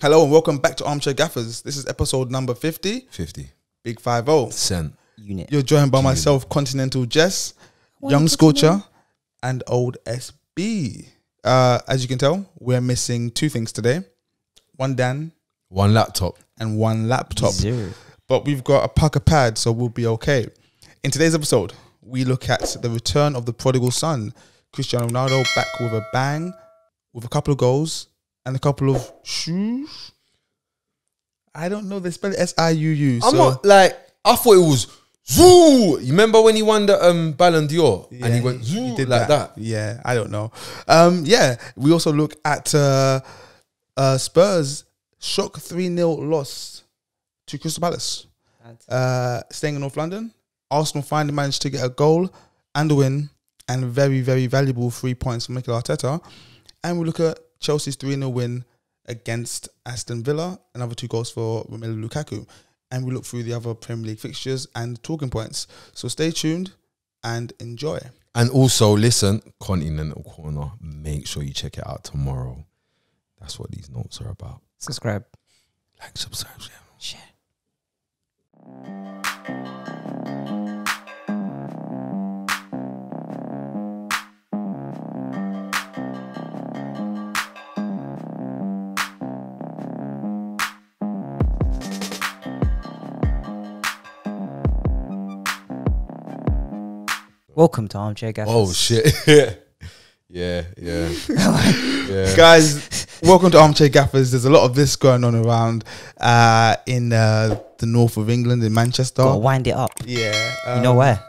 Hello and welcome back to Armchair Gaffers. This is episode number 50. 50. Big 50. Cent. Unit. You're joined by myself, Continental Jess, Young Scorcher, and Old SB. As you can tell, we're missing two things today. One Dan. One laptop. And one laptop. Zero. But we've got a Pucker pad, so we'll be okay. In today's episode, we look at the return of the prodigal son. Cristiano Ronaldo back with a bang, with a couple of goals, and a couple of shoes. I don't know. They spell it S-I-U-U. I'm not like, I thought it was zoo. You remember when he won the Ballon d'Or? Yeah, and he went zoo he did like that. Yeah, I don't know. Yeah, we also look at Spurs shock 3-0 loss to Crystal Palace. Staying in North London, Arsenal finally managed to get a goal and a win, and very, very valuable 3 points from Mikel Arteta. And we look at Chelsea's 3-0 win against Aston Villa, another 2 goals for Romelu Lukaku. And we look through the other Premier League fixtures and talking points. So stay tuned and enjoy. And also, listen, Continental Corner, make sure you check it out tomorrow. That's what these notes are about. Subscribe. Like, subscribe, Share. Welcome to Armchair Gaffers. Oh, shit. yeah. Guys, welcome to Armchair Gaffers. There's a lot of this going on around in the north of England, in Manchester. Gotta wind it up. Yeah. You know where?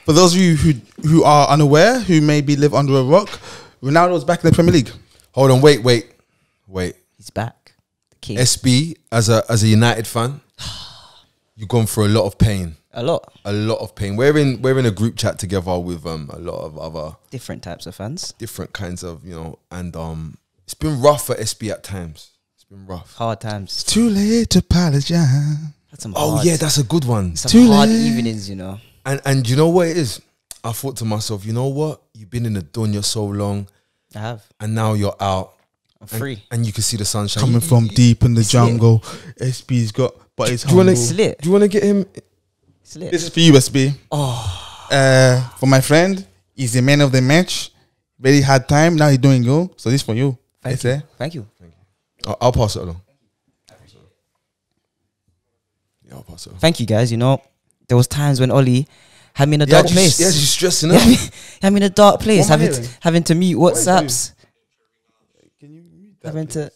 For those of you who are unaware, who maybe live under a rock, Ronaldo's back in the Premier League. Hold on, wait. He's back. The king. SB, as a United fan, you've gone through a lot of pain. A lot. A lot of pain. We're in a group chat together with a lot of other Different types of fans. different kinds of, and it's been rough for SB at times. It's been rough. Hard times. Too late to apologize. Had some Oh hard, yeah, that's a good one. some Too hard late. evenings, you know. And you know what it is? I thought to myself, you know what? You've been in the dunya so long, I have. and now you're out. I'm free. And you can see the sunshine. Coming from deep in the It's lit. jungle. SB's got, but it's Do you wanna- humble. It's lit. Do you want to get him? It's lit. This is for you, SB. Oh, For my friend, he's the man of the match. Very hard time. Now he's doing good. So this for you. thank you. Thank you. I'll pass it along. Yeah, I'll pass it along. Thank you, guys. You know, there was times when Ollie had me in a dark place. Yeah, she's stressing He out. had me in a dark place, What am I having hearing? having to mute WhatsApps, Can you mute that, having to,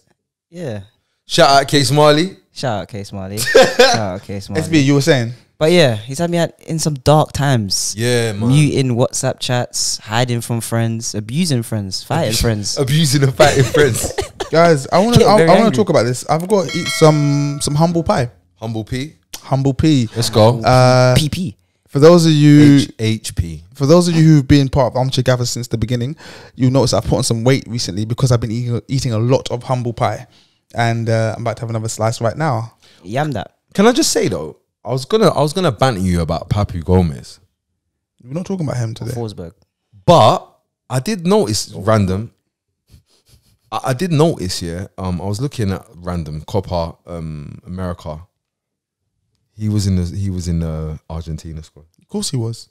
yeah. Shout out Case Marley. Shout out, Case Marley. Shout out, Case Marley. SB, you were saying? But yeah, he's had me in some dark times. Yeah, man. Muting WhatsApp chats, hiding from friends, abusing friends, fighting friends. Abusing and fighting friends. Guys, I want Get very to angry. talk about this. I've got to eat some humble pie. Humble P. Humble pea. Let's go. PP. For those of you HP. For those of you who've been part of Armchair Gaffers since the beginning, you'll notice I've put on some weight recently because I've been eating a lot of humble pie, and I'm about to have another slice right now. Yam that. Can I just say though, I was gonna banter you about Papu Gomez, We're not talking about him today. Forsberg. but I did notice random. I did notice, yeah. I was looking at random Copa America. He was in the Argentina squad. Of course he was.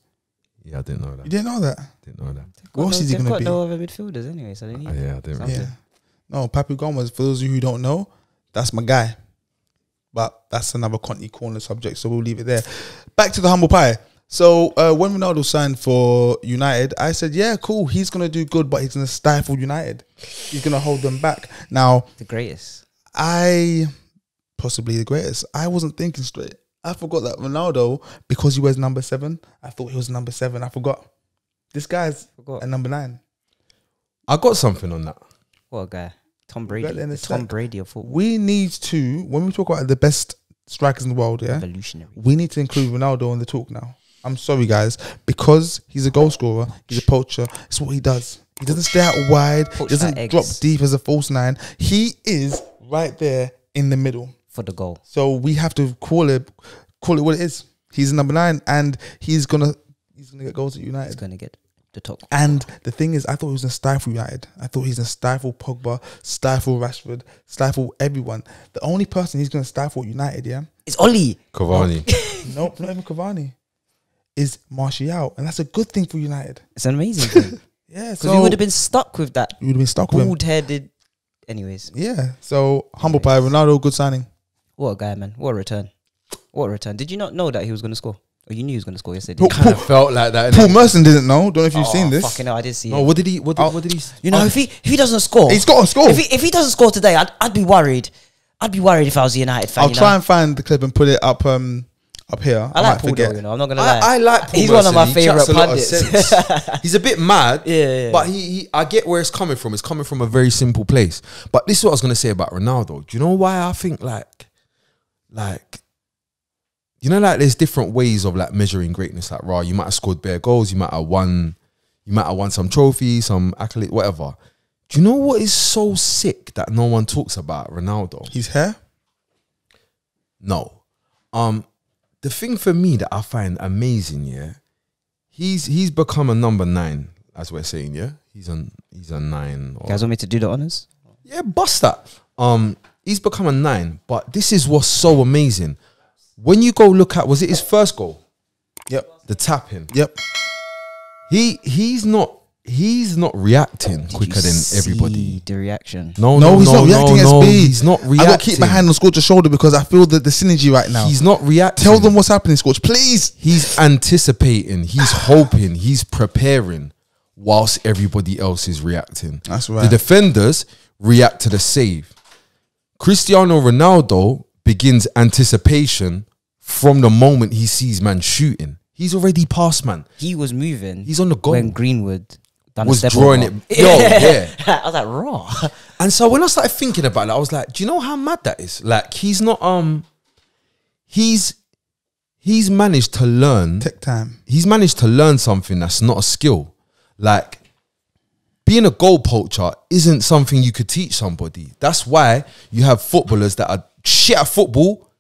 Yeah, I didn't know You that. didn't know that? Didn't know that. What else is he They've going to got be? no other midfielders anyway, so they need Yeah, I didn't. something. Yeah. No, Papu Gomez, for those of you who don't know, that's my guy. But that's another Conti Corner subject, so we'll leave it there. Back to the humble pie. So when Ronaldo signed for United, I said, yeah, cool, he's going to do good, but he's going to stifle United. He's going to hold them back. Now, The greatest. possibly the greatest, I wasn't thinking straight. I forgot that Ronaldo, because he wears number 7, I thought he was number 7. I forgot. This guy's Forgot. a number 9. I got something on that. What a guy. Tom Brady. Got it in The a Tom sec. Brady of football. We need to, when we talk about the best strikers in the world, yeah, Revolutionary. we need to include Ronaldo in the talk now. I'm sorry, guys, because he's a goal scorer, he's a poacher. It's what he does. He doesn't stay out wide. Poach He doesn't like drop eggs. deep as a false 9. He is right there in the middle. For the goal. So we have to call it what it is. He's number 9, and he's gonna get goals at He's United. going to get. the top. And the thing is, I thought he was going to stifle United. I thought he's going to stifle Pogba, stifle Rashford, stifle everyone. The only person he's going to stifle at United, yeah, It's Oli. Cavani. nope, not even Cavani, is Martial, and that's a good thing for United. It's an amazing thing. Yeah, Because so we would have been stuck with that you would have been stuck with him. bald-headed. Anyways, Yeah, so humble pie, Ronaldo, good signing. what a guy, man. What a return. What a return. Did you not know that he was going to score? Or you knew he was going to score yesterday? Paul, Kind of felt like that. Paul innit? Merson didn't know. Don't know if you've seen this. Fucking hell, I did see No, it. what did he? What did he? You know, if he doesn't score, He's got to score. If he doesn't score today, I'd be worried. I'd be worried if I was a United fan. I'll you try know? and find the clip and put it up here. I like Paul though, you know. I'm not gonna lie. I like Paul He's Merson. one of my He favorite chats a lot of pundits. sense. He's a bit mad, Yeah. but he I get where it's coming from. It's coming from a very simple place. But this is what I was gonna say about Ronaldo. Do you know why I think like you know, like there's different ways of like measuring greatness. Like, raw, you might have scored bare goals, you might have won some trophies, some accolade, whatever. Do you know what is so sick that no one talks about Ronaldo? His hair. No. The thing for me that I find amazing, yeah, he's become a number 9, as we're saying, yeah. He's a 9. You guys want me to do the honors? Yeah, bust that. He's become a 9, but this is what's so amazing. When you go look at, was it his first goal? Yep. The tapping. Yep. He's not reacting quicker than everybody. The reaction. No, He's not reacting as big. He's not reacting. I got to keep my hand on Scorch's shoulder because I feel the synergy right now. He's not reacting. Tell them what's happening, Scorch, please. He's anticipating. He's hoping. He's preparing, whilst everybody else is reacting. That's right. The defenders react to the save. Cristiano Ronaldo begins anticipation from the moment he sees man shooting. He's already past man. He was moving. He's on the goal. When Greenwood done Was a step drawing over. it. Yo, yeah. I was like, raw. And so when I started thinking about it, I was like, do you know how mad that is? Like, he's not he's managed to learn. Take time. He's managed to learn something that's not a skill. Like, being a goal poacher isn't something you could teach somebody. That's why you have footballers that are shit at football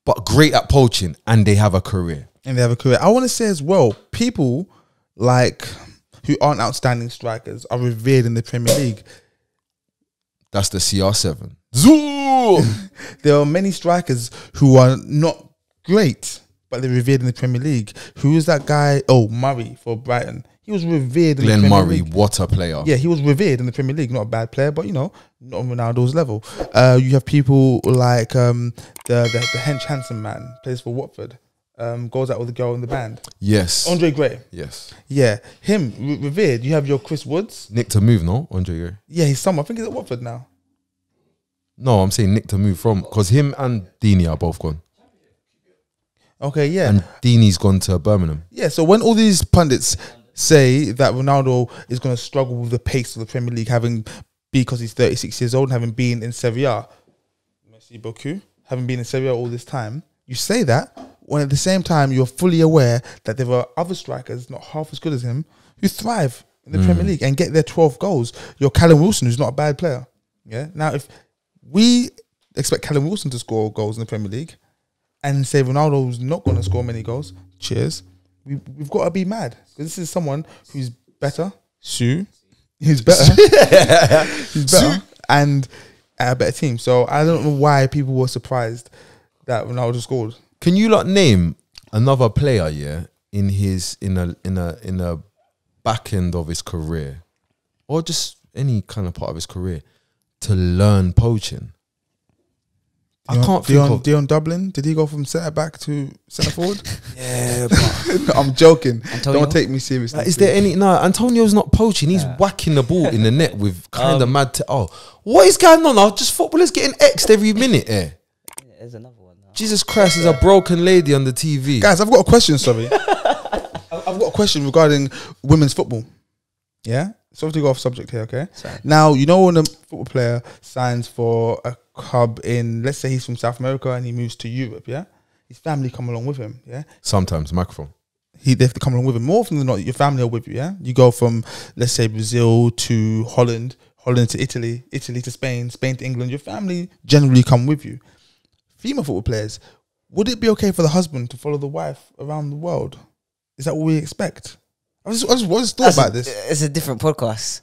but great at poaching, and they have a career. And they have a career. I want to say as well, people like who aren't outstanding strikers are revered in the Premier League. That's the CR7. Zoo! There are many strikers who are not great, but they're revered in the Premier League. Who is that guy? Oh, Murray for Brighton. He was revered in Glenn the Premier Murray, League. what a player. Yeah, he was revered in the Premier League. Not a bad player, but you know, not on Ronaldo's level. You have people like the hench handsome man, plays for Watford. Goes out with a girl in the band. Yes. Andre Gray. Yes. Yeah, him revered. You have your Chris Woods. Nick to move, no? Andre Gray. Yeah, he's someone. I think he's at Watford now. No, I'm saying Nick to move from, because him and Deeney are both gone. Okay, yeah. And Deeney's gone to Birmingham. Yeah, so when all these pundits say that Ronaldo is going to struggle with the pace of the Premier League, because he's 36 years old and having been in Serie A, merci beaucoup, having been in Serie A all this time, you say that when at the same time you're fully aware that there are other strikers not half as good as him who thrive in the Premier League and get their 12 goals. You're Callum Wilson, who's not a bad player. Yeah. Now, if we expect Callum Wilson to score goals in the Premier League and say Ronaldo's not going to score many goals, cheers, we've got to be mad, because this is someone who's better, who's better, and at a better team. So I don't know why people were surprised that Ronaldo scored. Can you like name another player, yeah, in a back end of his career, or just any kind of part of his career, to learn poaching? I can't think of Dion Dublin. Did he go from centre back to centre forward? Yeah, but I'm joking. Antonio? Don't take me seriously. like, is there any? No, Antonio's not poaching. He's whacking the ball in the net with kind of mad. What is going on now? Just footballers getting X'd every minute. Yeah, there's another one now. Jesus Christ, there's a broken lady on the TV. Guys, I've got a question, sorry. I've got a question regarding women's football. Yeah? Sorry to go off subject here, okay? Sorry. Now, you know when a football player signs for a club in, let's say he's from South America and he moves to Europe, yeah? His family come along with him, yeah? Sometimes microphone. They have to come along with him. More often than not, your family are with you, yeah? You go from, let's say, Brazil to Holland, Holland to Italy, Italy to Spain, Spain to England. Your family generally come with you. Female football players, would it be okay for the husband to follow the wife around the world? Is that what we expect? I just thought about this. It's a different podcast.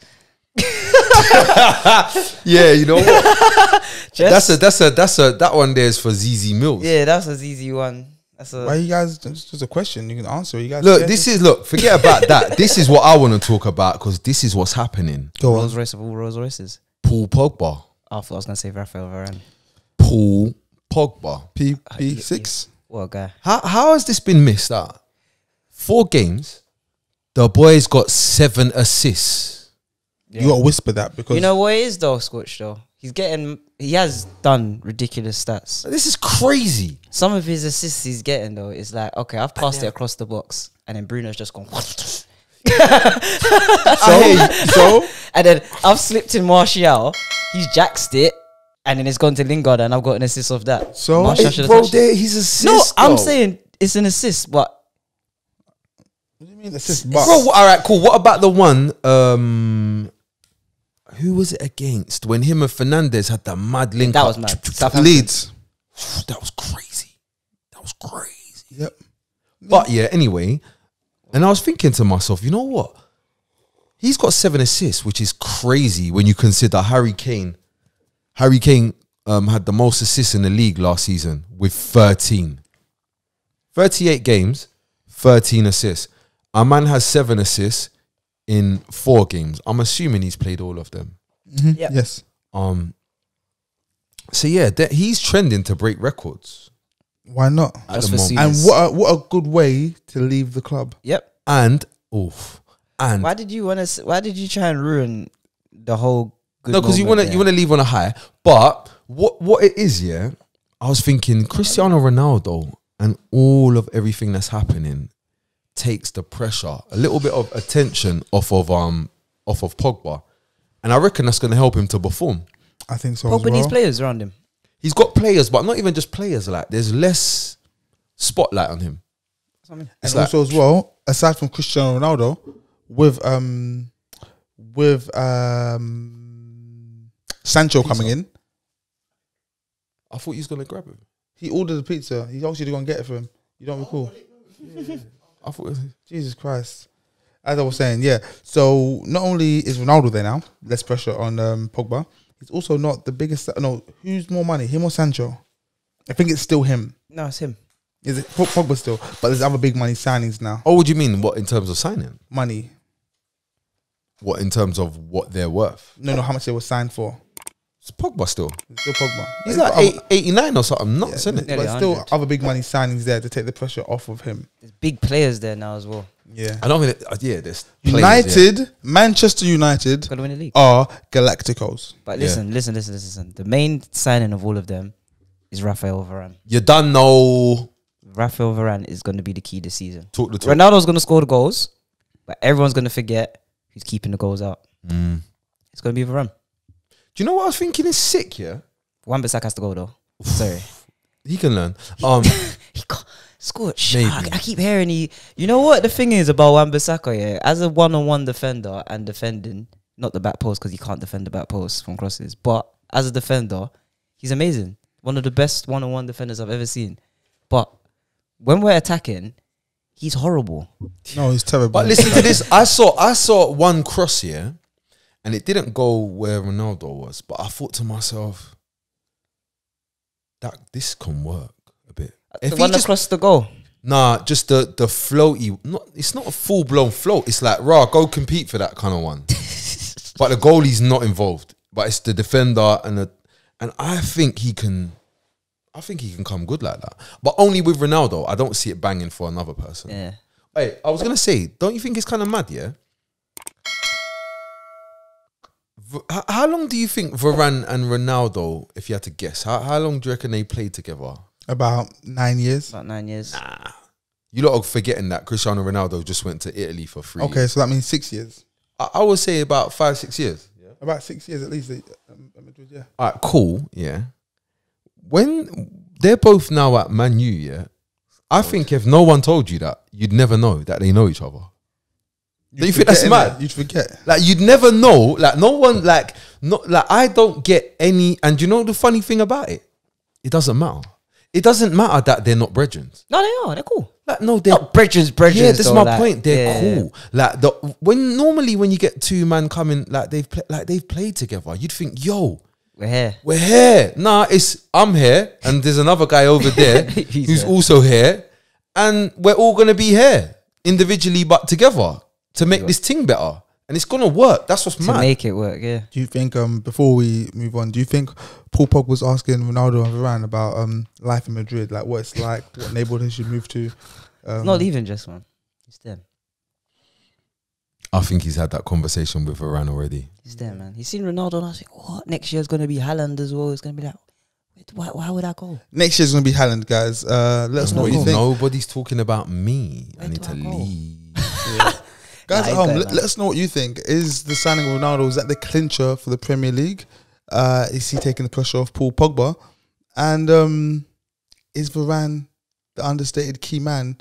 Yeah, you know what? That one there is for ZZ Mills. Yeah, that's a easy one. Why you guys? Just a question. You can answer. You guys Look, forget about that. This is what I want to talk about because this is what's happening. Go on. Rolls Royce of all Rolls Royces. Paul Pogba. I thought I was gonna say Raphael Varane. Paul Pogba. PP6. What a guy. How has this been missed out? 4 games. The boy's got 7 assists. Yeah. You got to whisper that because You know what it is though, Scorch though? He has done ridiculous stats. This is crazy. Some of his assists he's getting though is like, okay, I've passed it across the box, and then Bruno's just gone. so And then I've slipped in Martial, he's jacked it, and then it's gone to Lingard, and I've got an assist of that. So Martial should have Bro, touched it. he's assist. No, I'm though. saying it's an assist, but what do you mean assist? But Bro, all right, cool. What about the one? Who was it against when him and Fernandez had that mad link? that up? was mad. Southampton. Leeds. That was crazy. That was crazy. Yep. But yeah, anyway, and I was thinking to myself, you know what? He's got 7 assists, which is crazy when you consider Harry Kane. Harry Kane had the most assists in the league last season with 13. 38 games, 13 assists. Our man has 7 assists in 4 games. I'm assuming he's played all of them. Mm-hmm. Yep. Yes. So yeah, he's trending to break records Why not? at Just the for moment. Souness. And what a good way to leave the club. Yep. And Why did you try and ruin the whole? Good no, because you want to leave on a high. But what it is, yeah, I was thinking Cristiano Ronaldo and all of everything that's happening takes the pressure, a little bit of attention off of Pogba, and I reckon that's going to help him to perform. I think so. Pogba as needs well. players around him. He's got players, but not even just players. Like there's less spotlight on him. And It's like- also as well, aside from Cristiano Ronaldo, with Sancho coming in, I thought he was going to grab him. he ordered a pizza. He asked you to go and get it for him. You don't recall? I thought. Jesus Christ. As I was saying, yeah. So not only is Ronaldo there now, less pressure on Pogba. He's also not the biggest. No, who's more money, him or Sancho? I think it's still him. No, it's him. Is it Pogba still? But there's other big money signings now. Oh, what do you mean? What in terms of signing? Money. What in terms of what they're worth? No, how much they were signed for. It's Pogba still. It's still Pogba. He's But like other- 89 or something. Nuts, isn't it? Nearly But still 100. other big money signings there to take the pressure off of him. There's big players there now as well. Yeah. I don't think. There's players, United, Manchester United Got to win the league. are Galacticos. But Yeah. listen. The main signing of all of them is Raphael Varane. You done know. Raphael Varane is going to be the key this season. Talk the talk. Ronaldo's going to score the goals, but everyone's going to forget who's keeping the goals out. It's going to be Varane. Do you know what I was thinking is sick? Yeah, Wan-Bissaka has to go though. Sorry. he can learn. He got Scorch. Maybe. I keep hearing you know what the thing is about Wan-Bissaka, yeah? As a one-on-one defender and defending, not the back post because he can't defend the back post from crosses, but as a defender, he's amazing. One of the best one-on-one defenders I've ever seen. But when we're attacking, he's horrible. No, he's terrible. But listen to this. I saw one cross here, and it didn't go where Ronaldo was. But I thought to myself, that this can work a bit. The one across the goal. Nah, just the floaty. It's not a full blown float. It's like go compete for that kind of one. But the goalie's not involved. But it's the defender and I think he can. I think he can come good like that. But only with Ronaldo. I don't see it banging for another person. Yeah. Hey, I was gonna say, don't you think it's kind of mad? Yeah. How long do you think Varane and Ronaldo, if you had to guess, how long do you reckon they played together? About 9 years. About 9 years. You lot are forgetting that Cristiano Ronaldo just went to Italy for free. Okay, so that means 6 years. I would say about 5-6 years. Yeah. About 6 years at least. Madrid, yeah. All right, cool. Yeah. When they're both now at Man U, yeah, I think if no one told you that, you'd never know that they know each other. Do you think that's mad? You'd forget. Like you'd never know. Like no one. Like I don't get any. And you know the funny thing about it? It doesn't matter. It doesn't matter that they're not brethren. No, they are. They're cool. Like, no, they're Not bridges. yeah, that's though, my like, point. They're yeah. cool. Like when you get two man coming, like they've played together, you'd think, yo, We're here. we're here. Nah, I'm here, and there's another guy over there who's here. also here, and we're all gonna be here individually, but together to make this thing better, and it's gonna work. That's what's To mad. make it work, yeah. Do you think before we move on, do you think Paul Pogba was asking Ronaldo and Varane about life in Madrid, like what it's like, what neighborhood he should move to? It's not even just one. It's them. I think he's had that conversation with Varane already. It's them, man. He's seen Ronaldo and I was like, what? Next year's going to be Haaland as well. It's going to be like, why would I go? Next year's gonna be Haaland, guys. Let us know what you think. Nobody's talking about me. I Where need do to I go? leave. Guys Nah, at home, he's better, let us know what you think. Is the signing of Ronaldo, is that the clincher for the Premier League? Is he taking the pressure off Paul Pogba? And is Varane the understated key man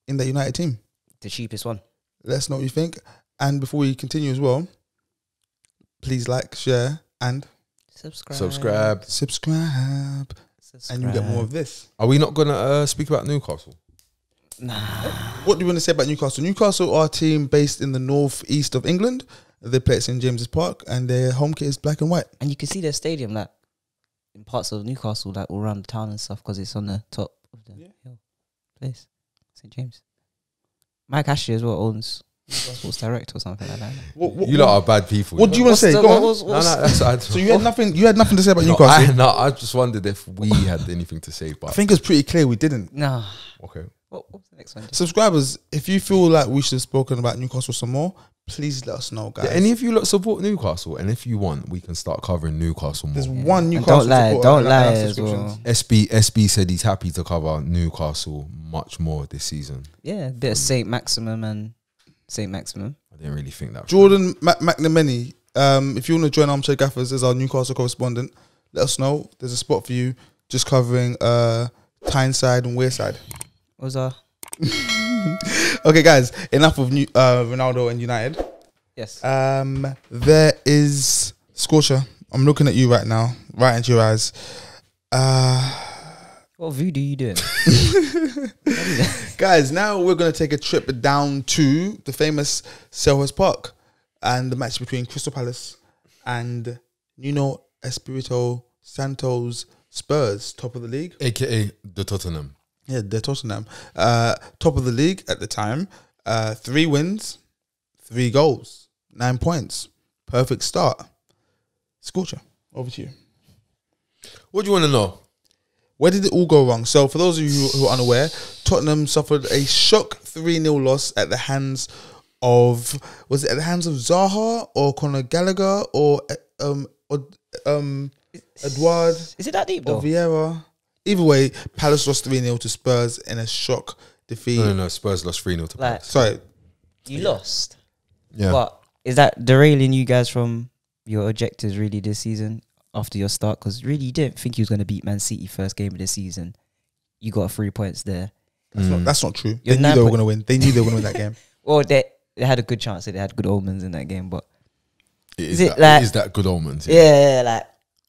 in that United team? The cheapest one. Let us know what you think. And before we continue as well, please like, share, and Subscribe. subscribe. And you get more of this. Are we not gonna speak about Newcastle? Nah. What do you want to say about Newcastle? Newcastle are a team based in the northeast of England. They play at St James's Park, and their home kit is black and white. And you can see their stadium, like, in parts of Newcastle, like, all around the town and stuff, because it's on the top of the hill place. St. James. Mike Ashley as well owns sports director or something like that. You lot are bad people. What do you want to say? Go on. No, that's So you had nothing. You had nothing to say about no, Newcastle. I just wondered if we had anything to say. I But think it's pretty clear we didn't. Nah. okay, What's the next one? Subscribers, if you feel like we should have spoken about Newcastle some more, please let us know, guys. do any of you lot support Newcastle? And if you want, we can start covering Newcastle more. There's one And Newcastle. don't lie, supporter don't in our lie as subscriptions. well. SB said he's happy to cover Newcastle much more this season. Yeah, a bit of St. Maximum and St. Maximum. I didn't really think that. Jordan McNamee, if you want to join Armchair Gaffers as our Newcastle correspondent, let us know. There's a spot for you, just covering Tyneside and Wearside. What was our... Okay, guys, enough of Ronaldo and United. Yes. There is Scorcher. I'm looking at you right now, right into your eyes. What voodoo you doing? Guys, now we're going to take a trip down to the famous Selhurst Park and the match between Crystal Palace and Nuno Espirito Santo's Spurs, top of the league. AKA the Tottenham. Yeah, they're Tottenham. Top of the league at the time. 3 wins, 3 goals, 9 points. Perfect start. Scorcher, over to you. What do you want to know? Where did it all go wrong? So, for those of you who are unaware, Tottenham suffered a shock 3-0 loss at the hands of... Was it at the hands of Zaha or Conor Gallagher or Edouard Is it that deep though? or Vieira? Either way, Palace lost 3-0 to Spurs in a shock defeat. No. Spurs lost 3-0 to Like- Palace. Sorry. You lost. Yeah. But is that derailing you guys from your objectives really this season after your start? Because really you didn't think you was going to beat Man City first game of the season. You got 3 points there. That's not true. You're They knew they were 9 going to win. They knew they were going to win that game. Well, they had a good chance. They had good omens in that game. But Is it that, like- is that good omens? yeah, like,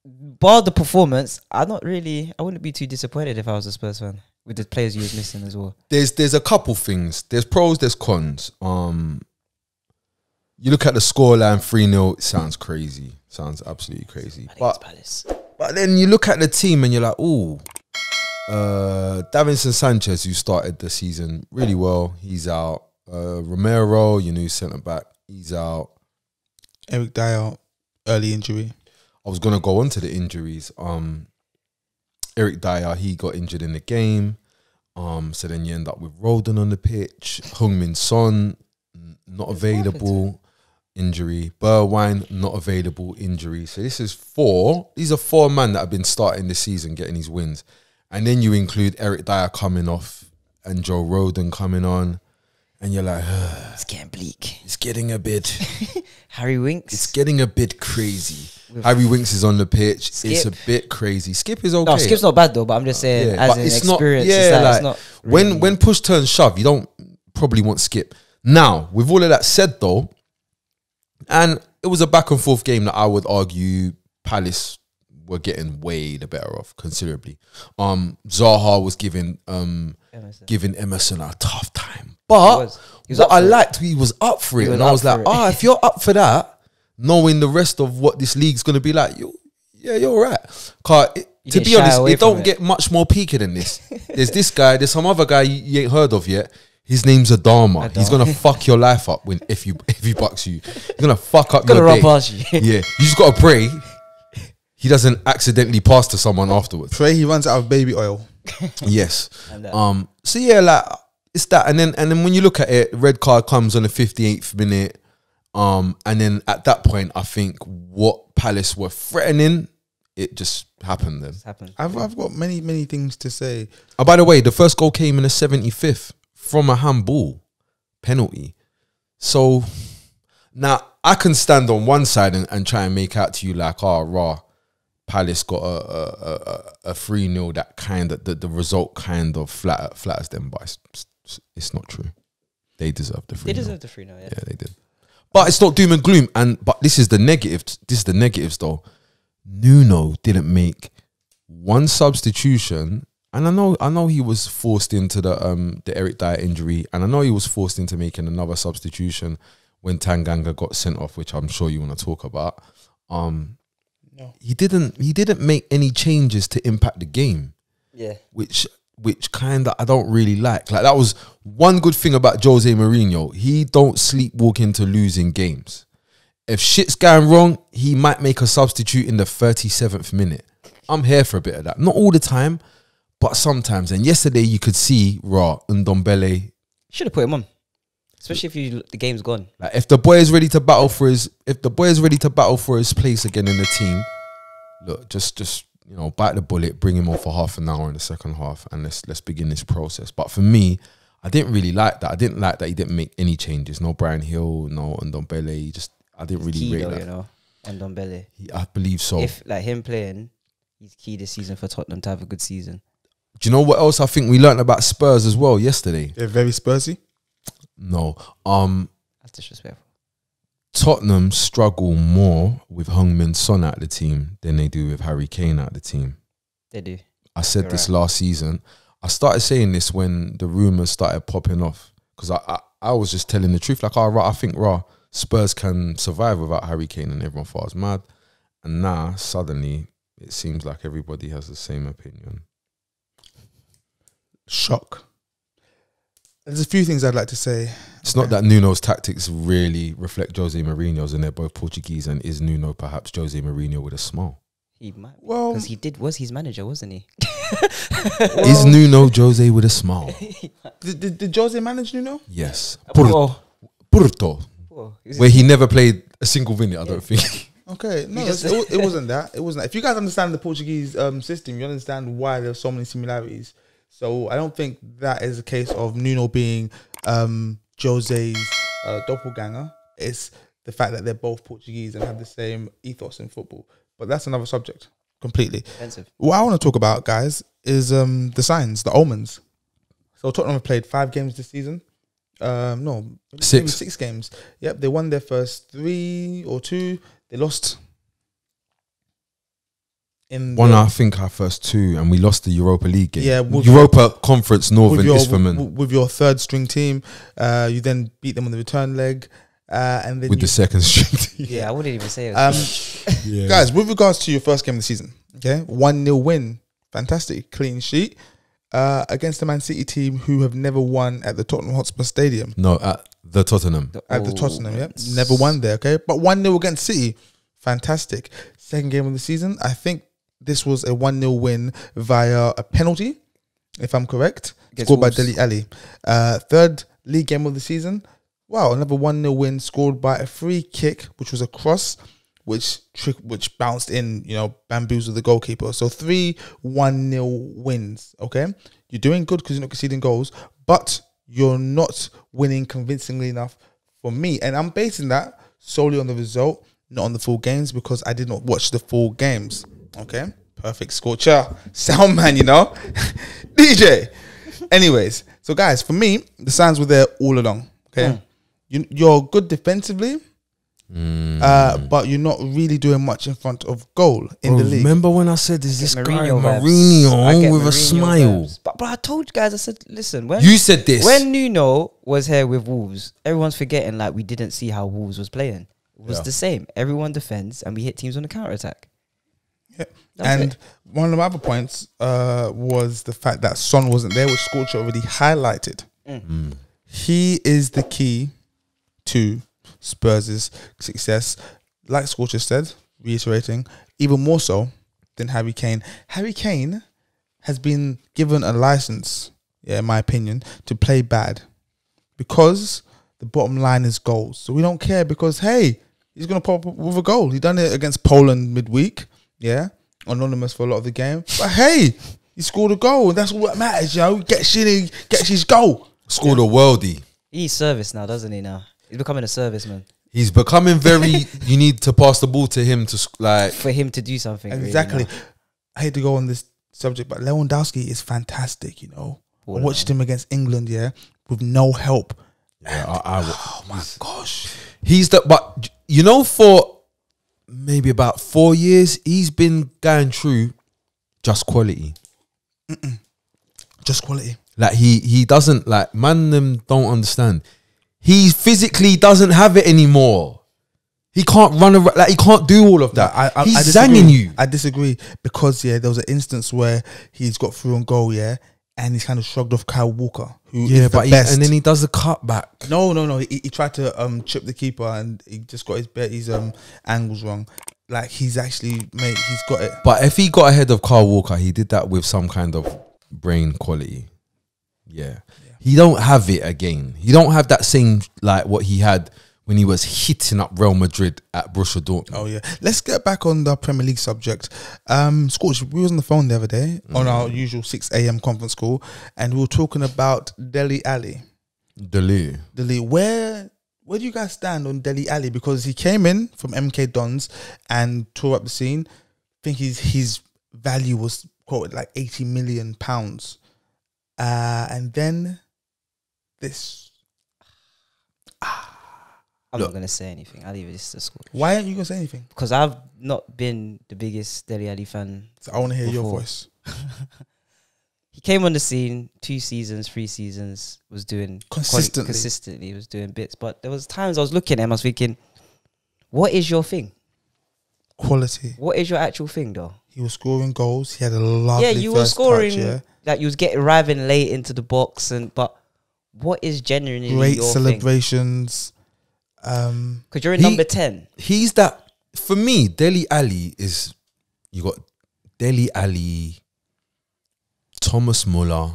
bar the performance, I wouldn't be too disappointed if I was a Spurs fan with the players you was missing as well. There's a couple things. There's pros, there's cons. You look at the scoreline 3-0, it sounds crazy. Sounds absolutely crazy. I think But it's Palace. But then you look at the team and you're like, ooh, Davinson Sanchez, who started the season really well, he's out. Romero, your new centre back, he's out. Eric Dyer, early injury. I was gonna go on to the injuries. Eric Dyer, he got injured in the game. So then you end up with Rodon on the pitch. Heung-min Son, not available, injury. Bergwijn, not available, injury. So these are 4 men that have been starting the season, getting these wins. And then you include Eric Dyer coming off and Joe Rodon coming on. And you're like, It's getting bleak. it's getting a bit... Harry Winks. It's getting a bit crazy. Harry Winks is on the pitch. Skip. It's a bit crazy. Skip is okay. No, Skip's not bad though, but I'm just saying, Yeah, as but an it's not- experience, yeah, it's not when push turns shove, you don't probably want Skip. Now, with all of that said though, and it was a back and forth game that I would argue Palace were getting way the better of considerably. Zaha was giving Emerson a tough time, but what I liked, he was up for it, and I was like, if you're up for that, knowing the rest of what this league's gonna be like, you're right. To be honest, it don't get much more peaky than this. There's this guy, there's some other guy you ain't heard of yet. His name's Adama. He's gonna fuck your life up if he bucks you. He's gonna fuck up your day. Yeah, you just gotta pray he doesn't accidentally pass to someone afterwards. Pray he runs out of baby oil. Yes. So yeah, like it's that, and then when you look at it, red card comes on the 58th minute. And then at that point, I think what Palace were threatening, it just happened then. I've got many things to say. Oh, by the way, the first goal came in the 75th from a handball penalty. So now I can stand on one side and try and make out to you like, Palace got a 3-0 that kind of the result kind of flatters them, but it's not true. They deserve the 3-0. They deserve the 3-0, yeah. Yeah, they did. But it's not doom and gloom. But this is the negative. This is the negatives though. Nuno didn't make one substitution, and I know he was forced into the Eric Dyer injury, and I know he was forced into making another substitution when Tanganga got sent off, which I'm sure you want to talk about. No. He didn't make any changes to impact the game. Yeah. Which kind of I don't really like. Like, that was one good thing about Jose Mourinho. He don't sleepwalk into losing games. If shit's going wrong, he might make a substitute in the 37th minute. I'm here for a bit of that. Not all the time, but sometimes. And yesterday you could see Ndombele. Should have put him on. Especially if the game's gone. Like, if the boy is ready to battle for his place again in the team, look, just bite the bullet, bring him on for half an hour in the second half, and let's begin this process. But for me, I didn't really like that. I didn't like that he didn't make any changes. No Brian Hill, no Ndombele. I didn't really rate that. Ndombele. I believe so. If him playing, he's key this season for Tottenham to have a good season. Do you know what else I think we learned about Spurs as well yesterday? They're very Spursy. No. That's disrespectful. Tottenham struggle more with Heung-min Son out of the team than they do with Harry Kane out of the team. They do. I said this last season. I started saying this when the rumours started popping off, because I was just telling the truth. Like, I think Spurs can survive without Harry Kane, and everyone thought I was mad. And now, suddenly, it seems like everybody has the same opinion. Shock. There's a few things I'd like to say. It's not that Nuno's tactics really reflect Jose Mourinho's, and they're both Portuguese. And is Nuno perhaps Jose Mourinho with a smile? He might. Well, because was his manager, wasn't he? Is Nuno Jose with a smile? Did Jose manage Nuno? Yes. Porto. Where he never played a single minute, I don't think. Okay, no, it wasn't that. It wasn't that. If you guys understand the Portuguese system, you understand why there's so many similarities. So I don't think that is a case of Nuno being Jose's doppelganger. It's the fact that they're both Portuguese and have the same ethos in football. But that's another subject completely. Expensive. What I want to talk about, guys, is the signs, the omens. So Tottenham have played 5 games this season. No, 6 games. Yep, they won their first 3 or 2. They lost. I think our first 2, and we lost the Europa League game. Yeah, Europa Conference Northern Isthmian. With your 3rd string team, you then beat them on the return leg, and then with the 2nd string team. Yeah, I wouldn't even say it. Guys, with regards to your first game of the season, okay, 1-0 win, fantastic, clean sheet against the Man City team who have never won at the Tottenham Hotspur Stadium. No, at the Tottenham. At the Tottenham, yeah, never won there. Okay, but 1-0 against City, fantastic. Second game of the season, I think. This was a 1-0 win via a penalty, if I'm correct, scored by Dele Alli. 3rd league game of the season. Wow, another 1-0 win scored by a free kick, which was a cross, which bounced in, bamboozled the goalkeeper. So 3 1-0 wins, okay? You're doing good because you're not conceding goals, but you're not winning convincingly enough for me. And I'm basing that solely on the result, not on the full games, because I did not watch the full games. Okay, perfect scorcher, sound man, DJ. Anyways, so guys, for me, the signs were there all along. Okay, you're good defensively, but you're not really doing much in front of goal in the league. Remember when I said, "Is this guy Mourinho vibes. I Mourinho get with a Mourinho smile?" vibes. But I told you guys, I said, listen, when You said this. when Nuno was here with Wolves, everyone's forgetting like we didn't see how Wolves was playing. It was the same. Everyone defends and we hit teams on the counter attack. Yeah. And one of the other points was the fact that Son wasn't there, which Scorcher already highlighted. He is the key to Spurs' success. Like Scorcher said, reiterating, even more so than Harry Kane. Harry Kane has been given a license, in my opinion, to play bad because the bottom line is goals. So we don't care because, hey, he's going to pop up with a goal. He done it against Poland midweek, anonymous for a lot of the game. But hey, he scored a goal, and that's all that matters, Gets his goal. Scored a worldie. He's service now, doesn't he? Now he's becoming a serviceman. He's becoming very. You need to pass the ball to him to for him to do something. Exactly. Really I hate to go on this subject, but Lewandowski is fantastic. I watched him against England, with no help. Yeah, oh my gosh, he's but for maybe about 4 years, he's been going through just quality. Just quality. Like he doesn't them don't understand. He physically doesn't have it anymore. He can't run around, he can't do all of that. He's zanging you. I disagree because there was an instance where he's got through on goal, and he's kind of shrugged off Kyle Walker, who is the best. And then he does the cutback. No. He tried to chip the keeper and he just got his angles wrong. Like he's actually he's got it. But if he got ahead of Kyle Walker, he did that with some kind of brain quality. Yeah. He don't have it again. He don't have that same what he had when he was hitting up Real Madrid at Borussia Dortmund. Oh yeah. Let's get back on the Premier League subject. Scorch, we was on the phone the other day on our usual 6 a.m. conference call, and we were talking about Dele Alli. Dele. Where do you guys stand on Dele Alli? Because he came in from MK Dons and tore up the scene. I think his value was quoted like £80 million. And then this. I'm not going to say anything. I'll leave it to school. Why aren't you going to say anything? Because I've not been the biggest Dele Alli fan. So I want to hear your voice. He came on the scene 2 seasons, 3 seasons, was doing consistently was doing bits. But there was times I was looking at him, I was thinking, what is your thing? Quality. What is your actual thing, though? He was scoring goals. He had a lovely you were scoring. touch, Like you was arriving late into the box, but what is genuinely great your celebrations? Because you're in number 10. He's that for me. Dele Alli is, you got Dele Alli, Thomas Muller,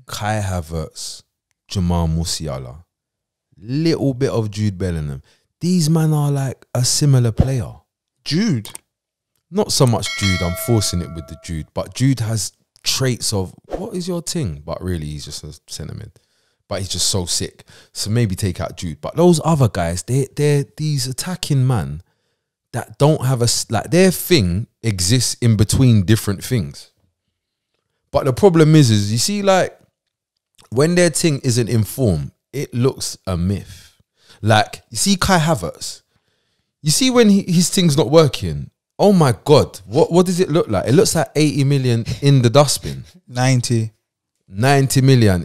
Kai Havertz, Jamal Musiala, little bit of Jude Bellingham. These men are like a similar player. Jude, not so much Jude. I'm forcing it with the Jude, but Jude has traits of what is your thing, but really he's just a centre mid. But he's just so sick. So maybe take out Jude. But those other guys, they're these attacking man that don't have their thing exists in between different things. But the problem is you see, when their thing isn't in form, it looks a myth. Like, you see Kai Havertz. You see when his thing's not working, oh my God, what does it look like? It looks like 80 million in the dustbin. 90 million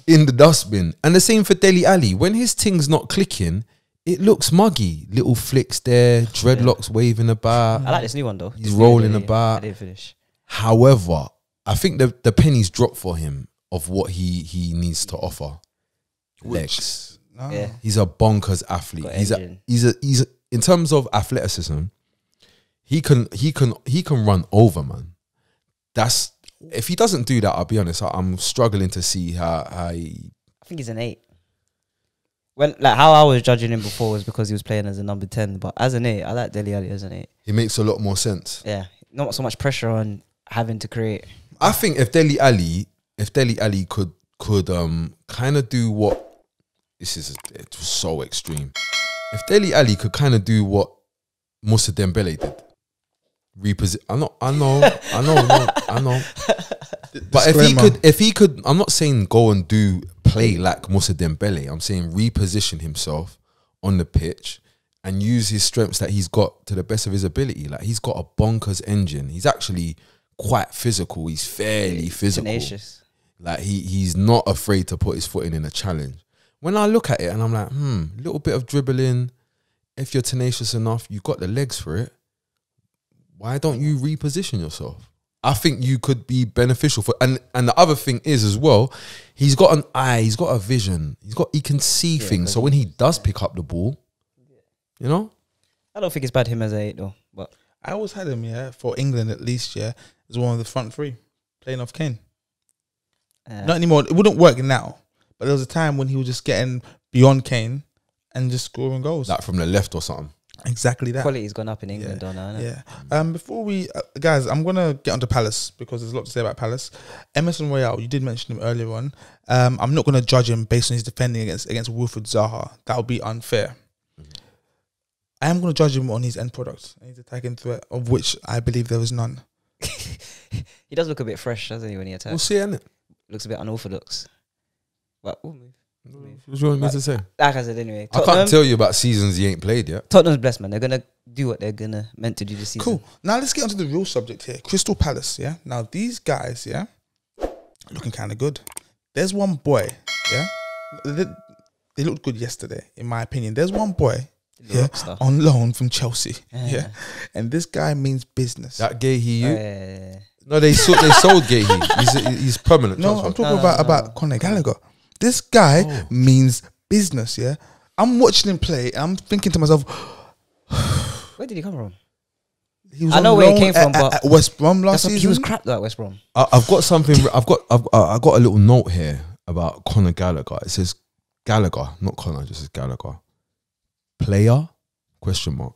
in the dustbin. And the same for Dele Alli. When his thing's not clicking, it looks muggy. Little flicks there, dreadlocks waving about. I like this new one though. He's rolling about. I didn't finish. However, I think the pennies dropped for him of what he needs to offer. Legs. Yeah. He's a bonkers athlete. He's a in terms of athleticism, he can run over, man. That's, if he doesn't do that, I'll be honest, I'm struggling to see how he. I think he's an 8. When how I was judging him before was because he was playing as a number 10, but as an 8, I like Dele Alli as an 8. He makes a lot more sense. Yeah, not so much pressure on having to create. I think if Dele Alli could kind of do what, it was so extreme. If Dele Alli could kind of do what Moussa Dembele did, I know. But if he could, I'm not saying go and play like Moussa Dembele. I'm saying reposition himself on the pitch and use his strengths that he's got to the best of his ability. Like, he's got a bonkers engine. He's actually quite physical. He's fairly physical. Tenacious. Like, he's not afraid to put his foot in a challenge. When I look at it and I'm like, little bit of dribbling. If you're tenacious enough, you got the legs for it. Why don't you reposition yourself? I think you could be beneficial for, and the other thing is as well, he's got an eye, he's got a vision, he can see things. So when he does pick up the ball, you know, I don't think it's bad him as a 8 though. But I always had him, for England at least, as one of the front three, playing off Kane. Not anymore. It wouldn't work now, but there was a time when he was just getting beyond Kane and just scoring goals. like from the left or something. Exactly that. quality's gone up in England, don't know. Yeah. Before we, guys, I'm gonna get onto Palace because there's a lot to say about Palace. Emerson Royale, you did mention him earlier on. I'm not gonna judge him based on his defending against Wilfred Zaha. That would be unfair. I am gonna judge him on his end product and his attacking threat, of which I believe there was none. He does look a bit fresh, doesn't he, when he attacks? We'll see, innit? Looks a bit unorthodox. But we'll move. What do you want me to say? Like I said, anyway. I can't tell you about seasons he ain't played yet. Tottenham's blessed, man. They're gonna do what they're meant to do this season. Cool. Now let's get onto the real subject here. Crystal Palace, Now these guys, looking kind of good. There's one boy, They looked good yesterday, in my opinion. There's one boy, on loan from Chelsea, and this guy means business. That Gahey, no, they sold Gahey. He's permanent. No, I'm talking about Conor Gallagher. This guy means business, I'm watching him play, and I'm thinking to myself, where did he come from? He was I know where he came from, but at West Brom last season. He was crap though at West Brom. I've got something. I've got a little note here about Conor Gallagher. It says Gallagher, not Conor. It just says Gallagher. Player? Question mark.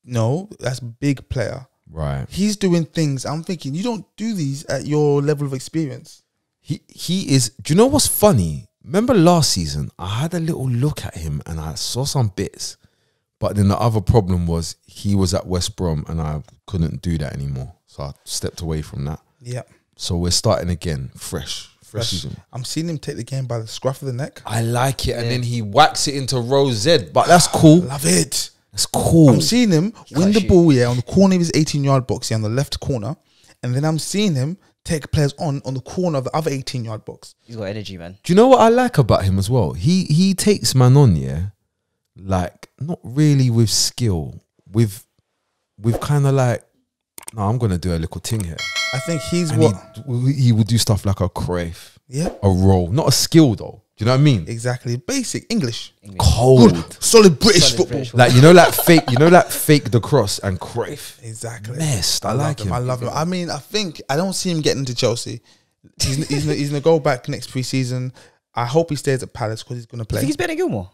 No, that's big player. Right. He's doing things. I'm thinking you don't do these at your level of experience. He is. Do you know what's funny? Remember last season, I had a little look at him and I saw some bits. But then the other problem was he was at West Brom and I couldn't do that anymore. So I stepped away from that. Yeah. So we're starting again, fresh season. I'm seeing him take the game by the scruff of the neck. I like it. And then he whacks it into row Z. But that's cool. Love it. That's cool. I'm seeing him win the ball, on the corner of his 18-yard box, on the left corner. And then I'm seeing him take players on the corner of the other 18-yard box. He's got energy, man. Do you know what I like about him as well? He takes man on, like not really with skill, with kind of like, no, I'm gonna do a little thing here. I think he's he would do stuff like a crave, a roll, not a skill though. Do you know what I mean? Exactly, basic English. Cold, good, solid British football. Like fake the cross and crave. Exactly. Messed. I like him. I love him. I mean, I don't see him getting to Chelsea. He's gonna go back next pre-season. I hope he stays at Palace because he's gonna play. You think he's better than Gilmore?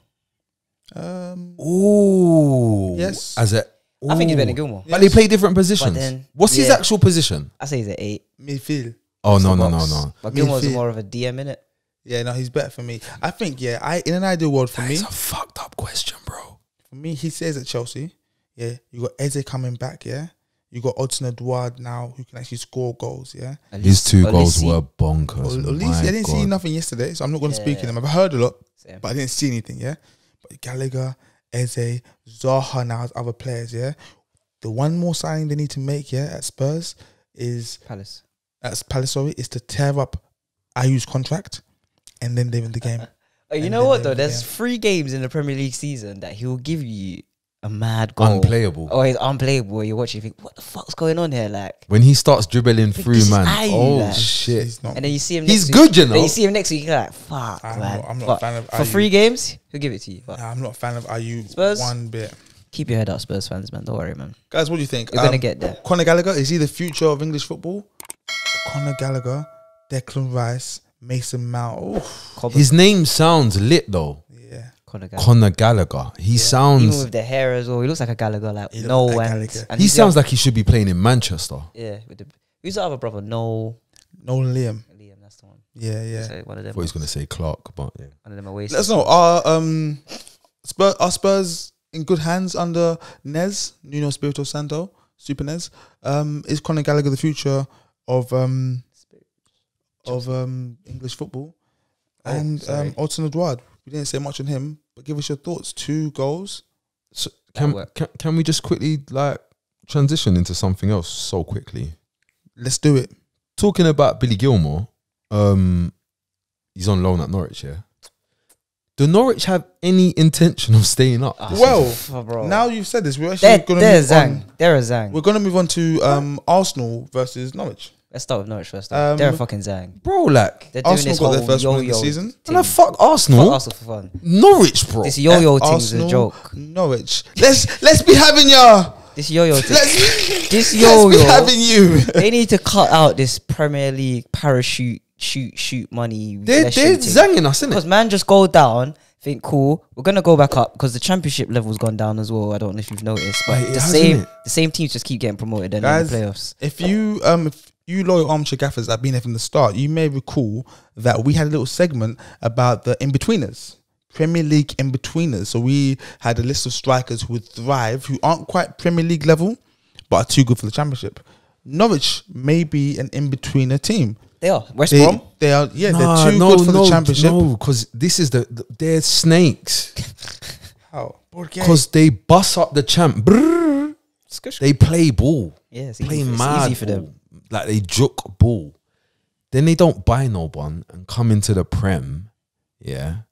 Yes. I think he's better than Gilmore. But they play different positions. What's his actual position? I say he's an 8. Midfield. Oh no. But Gilmore's more of a DM, innit? Yeah, no, he's better for me. I think, in an ideal world for me. That's a fucked up question, bro. For me, he stays at Chelsea. Yeah. You got Eze coming back, You got Oddsonne Edouard now who can actually score goals, His 2 goals were bonkers. At least I didn't see nothing yesterday, so I'm not going to speak in him. I've heard a lot, but I didn't see anything, But Gallagher, Eze, Zaha now as other players, The one more signing they need to make, at Spurs is Palace. At Palace, is to tear up Ayew's contract, and then they're in the game. You know what though? There's 3 games in the Premier League season that he'll give you a mad goal. Unplayable. Oh, he's unplayable. You watch it, you think, what the fuck's going on here? Like when he starts dribbling through, man. Like, shit! And then you see him. He's good, you know. Then you see him next week. You're like, fuck, man. I'm not a fan of for 3 games. He'll give it to you. I'm not a fan of Ayew Spurs, one bit. Keep your head up, Spurs fans, man. Don't worry, man. Guys, what do you think? You're gonna get there. Conor Gallagher, is he the future of English football? Conor Gallagher, Declan Rice, Mason Mount. His name sounds lit though. Yeah. Conor Gallagher. He sounds, even with the hair as well. He looks like a Gallagher, like no one. He sounds like he should be playing in Manchester. Yeah. Who's the other brother? Nolan Liam. Liam, that's the one. Yeah. So one of them. I thought he was gonna say Clark, but yeah. One of them away. Let us know. Are Spurs in good hands under Nuno Espirito Santo, Super Nez? Is Conor Gallagher the future of English football? And Oddsonne Edouard, we didn't say much on him, but give us your thoughts. 2 goals. Can we just quickly like transition into something else so quickly? Let's do it. Talking about Billy Gilmore, he's on loan at Norwich, yeah. Do Norwich have any intention of staying up? Well, now you've said this, we're actually going to move on. They're a Zang. We're going to move on to Arsenal versus Norwich. Let's start with Norwich first. They're a fucking Zang. Bro, like, they're doing Arsenal this got whole their first win of the yo-yo season. thing. no, fuck Arsenal. Fuck Arsenal for fun. Norwich, bro. This yo-yo thing's Arsenal, a joke. Norwich. Let's be having ya. This yo-yo thing. Let's This be yo-yo. having you. They need to cut out this Premier League parachute shoot money. They're zanging us, innit? Because man just go down, think cool, we're gonna go back up because the championship level's gone down as well. I don't know if you've noticed, but the same teams just keep getting promoted and in the playoffs. If you loyal Armchair Gaffers that have been there from the start, you may recall that we had a little segment about the in-betweeners, Premier League in-betweeners. So we had a list of strikers who would thrive, who aren't quite Premier League level, but are too good for the championship. Norwich may be an in-betweener team. They are. West Brom? They are, yeah, they're too good for the championship. No, because this is they're snakes. How? Because they bust up the champ. Brrr. They play ball. Yeah, it's play easy. mad. It's easy for them. Like they juke ball. Then they don't buy no one and come into the Prem, yeah,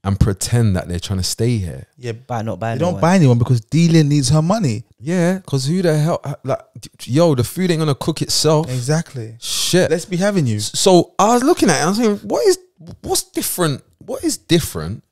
and pretend that they're trying to stay here. Yeah, by not buying. They don't buy anyone because Delia needs her money. Yeah, because who the hell, like, yo, the food ain't gonna cook itself. Exactly. Shit. Let's be having you. So I was looking at it, I was saying, what's different? What is different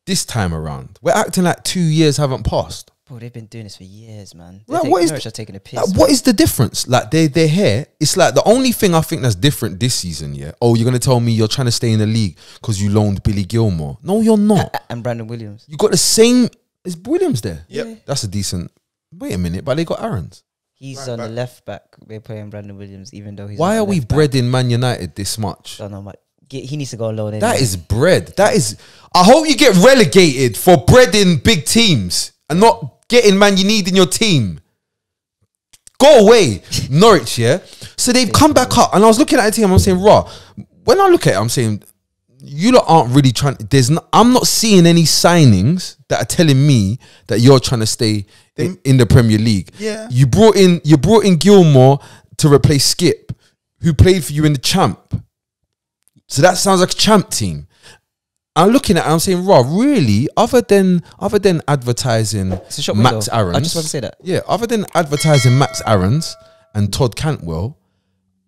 this time around? We're acting like 2 years haven't passed. Bro, they've been doing this for years, man. Like, Norwich are taking a piss. Like, what is the difference? Like they're here. It's like the only thing I think that's different this season, yeah. Oh, you're gonna tell me you're trying to stay in the league because you loaned Billy Gilmore? No, you're not. And Brandon Williams. You got the same. Is Williams there? Yep. That's a decent. Wait a minute, but they got Aaron's. He's right on back. the left back. We're playing Brandon Williams, even though he's. Why on the are we left back. breading Man United this much? Don't know much. He needs to go on loan. That anyway. is bread. That is. I hope you get relegated for breading big teams and not getting man you need in your team. Go away, Norwich. Yeah. So they've come back up, and I was looking at the team. I'm saying, raw. When I look at it, I'm saying, you lot aren't really trying. I'm not seeing any signings that are telling me that you're trying to stay in the Premier League. Yeah. You brought in Gilmore to replace Skip, who played for you in the Champ. So that sounds like a Champ team. I'm looking at it, I'm saying, raw, really, other than advertising It's a shop Max window. Aarons. I just want to say that. Yeah, other than advertising Max Aarons and Todd Cantwell,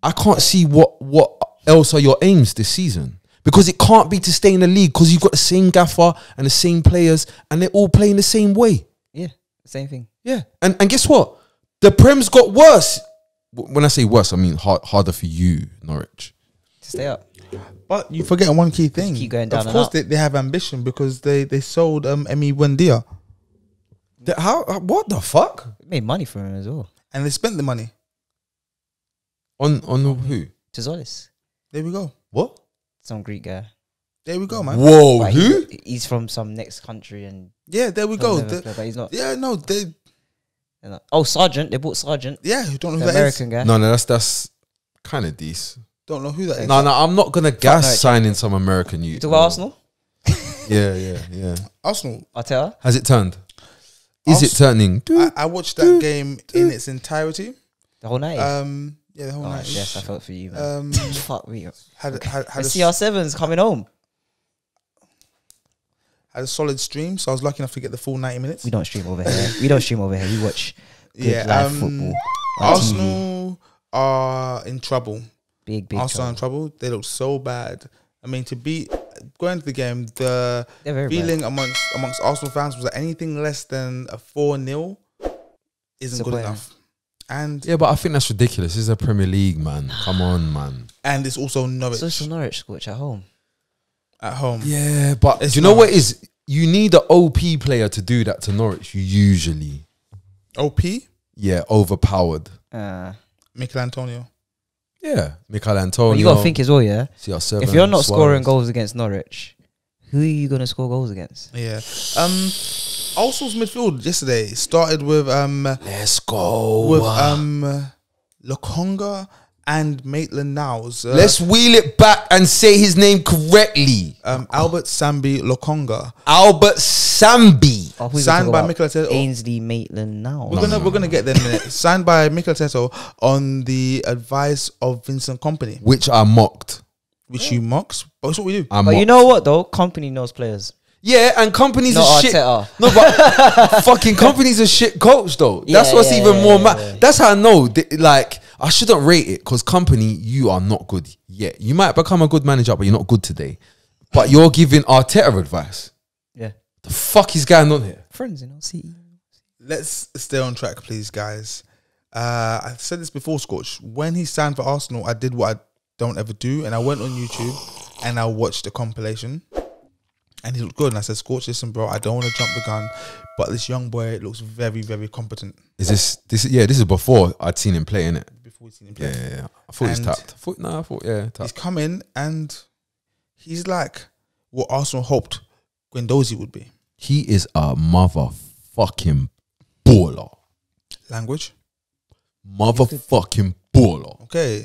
I can't see what else are your aims this season. Because it can't be to stay in the league because you've got the same gaffer and the same players and they're all playing the same way. Yeah, same thing. Yeah. And guess what? The Prem's got worse. When I say worse, I mean harder for you, Norwich. To stay up. But you forget one key thing. Keep going down of and course, up. they have ambition because they sold Emi Wendia What the fuck? Made money for him as well. and they spent the money. On who? To Zolis. There we go. What? Some Greek guy. There we go, man. Whoa, Right, who? He's from some next country and. Yeah, there we go. Never play, but he's not. Yeah, no, they. Oh, Sergeant. They bought Sergeant. Yeah, who don't know The who that is. American guy. No, that's kind of decent. Don't know who that is. No, I'm not gonna gas Norwich. signing some American youth. You talk about Arsenal? Yeah. Arsenal. Arteta? Has it turned? Is it turning? I watched that game in its entirety. The whole night? Yeah, the whole Oh, night. yes, I felt for you, man. Fuck me. Had The a CR7's coming home. had a solid stream, so I was lucky enough to get the full 90 minutes. We don't stream over here. We watch good live football. On TV. Arsenal are in trouble. Big Arsenal are in trouble. They look so bad. I mean, to beat going to the game, the They're very feeling amongst Arsenal fans was that anything less than a 4-0 isn't good enough. And Yeah, but I think that's ridiculous. This is a Premier League, man. Come on, man. and it's also Norwich So it's a Norwich scorch at home. at home. Yeah, but It's do you know what it Norwich. is? You need an OP player to do that to Norwich, usually. OP, Yeah, overpowered. Mikel Antonio. Yeah, Michael Antonio. But you got to think as well, yeah? CR7, If you're not scoring Suarez. goals against Norwich, who are you going to score goals against? Yeah. Arsenal's midfield yesterday started with Let's go. with Lokonga and Maitland-Niles. Let's wheel it back and say his name correctly. Albert Sambi Lokonga. Albert Sambi. Oh, who's Signed talking by about? Mikel Arteta. Ainsley Maitland-Niles. We're gonna get there in a minute. Signed by Mikel Arteta on the advice of Vincent Kompany, Which I mocked. which you mocks. But that's what we do. I But you mocked. know what though? Company knows players. Yeah, and companies Not are shit. Arteta. No, but fucking companies are shit coach though. That's Yeah, what's yeah, even yeah, more yeah, mad. yeah. That's how I know. Like, I shouldn't rate it because company, you are not good yet. You might become a good manager, but you're not good today. But you're giving Arteta advice. Yeah. The fuck is going on here? Friends, you know, see. Let's stay on track, please, guys. I said this before, Scorch. When he signed for Arsenal, I did what I don't ever do, and I went on YouTube and I watched the compilation, and he looked good. And I said, Scorch, listen, bro, I don't want to jump the gun, but this young boy looks very, very competent. Is this? Yeah, this is before I'd seen him play, innit? Before we seen him play, Yeah. I thought he's And- tapped. I thought he's tapped. come in and he's like what Arsenal hoped Guendouzi would be. He is a motherfucking baller. Language, Motherfucking baller. okay.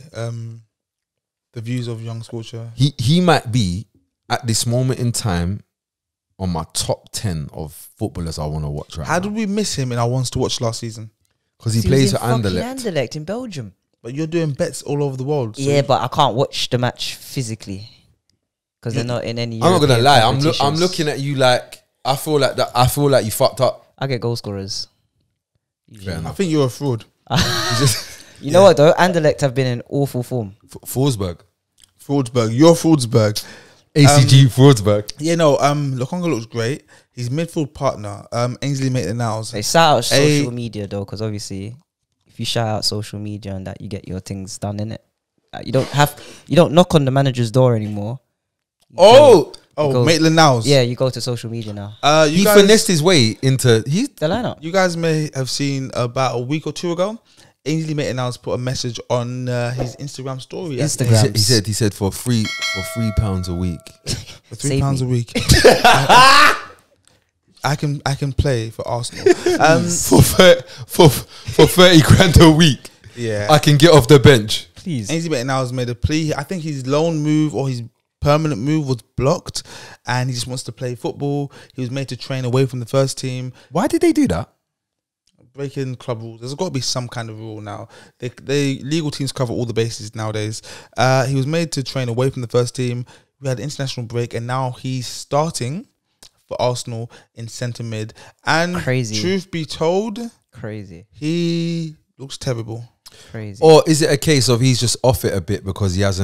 The views of young Scorcher. He might be at this moment in time on my top 10 of footballers I want to watch right How now. did we miss him in our ones to watch last season? Because he plays for Anderlecht. Anderlecht in Belgium. But you're doing bets all over the world. So Yeah, but I can't watch the match physically because they're not in any. I'm not gonna European lie. I'm competitions. looking at you like I feel like that. I feel like you fucked up. I get goal scorers. Fair I enough. think you're a fraud. You know what though? Anderlecht have been in awful form. Forsberg, Fraudberg. You're Fraudberg. ACG Forsberg. Yeah, no, Lokonga looks great. His midfield partner, Ainsley Maitland-Niles. They shout out Hey. social media though, because obviously, if you shout out social media and that, you get your things done in it. Like, you don't knock on the manager's door anymore. You go- go- Maitland-Niles. yeah, you go to social media now. You He guys, finessed his way into. He's The lineup. you guys may have seen about a week or two ago, Ainsley Maitland-Niles put a message on his Instagram story. Instagram. he said for £3 a week. For Save £3 me. a week. I can play for Arsenal. for 30 grand a week, Yeah. I can get off the bench. Please. Ainsley Maitland-Niles made a plea. I think his loan move or his permanent move was blocked, and he just wants to play football. He was made to train away from the first team, Why did they do that? breaking club rules. There's got to be some kind of rule now. They legal teams cover all the bases nowadays. He was made to train away from the first team. We had an international break, and now he's starting for Arsenal in centre mid. And Crazy. truth be told, Crazy. he looks terrible. Crazy. Or is it a case of he's just off it a bit because he has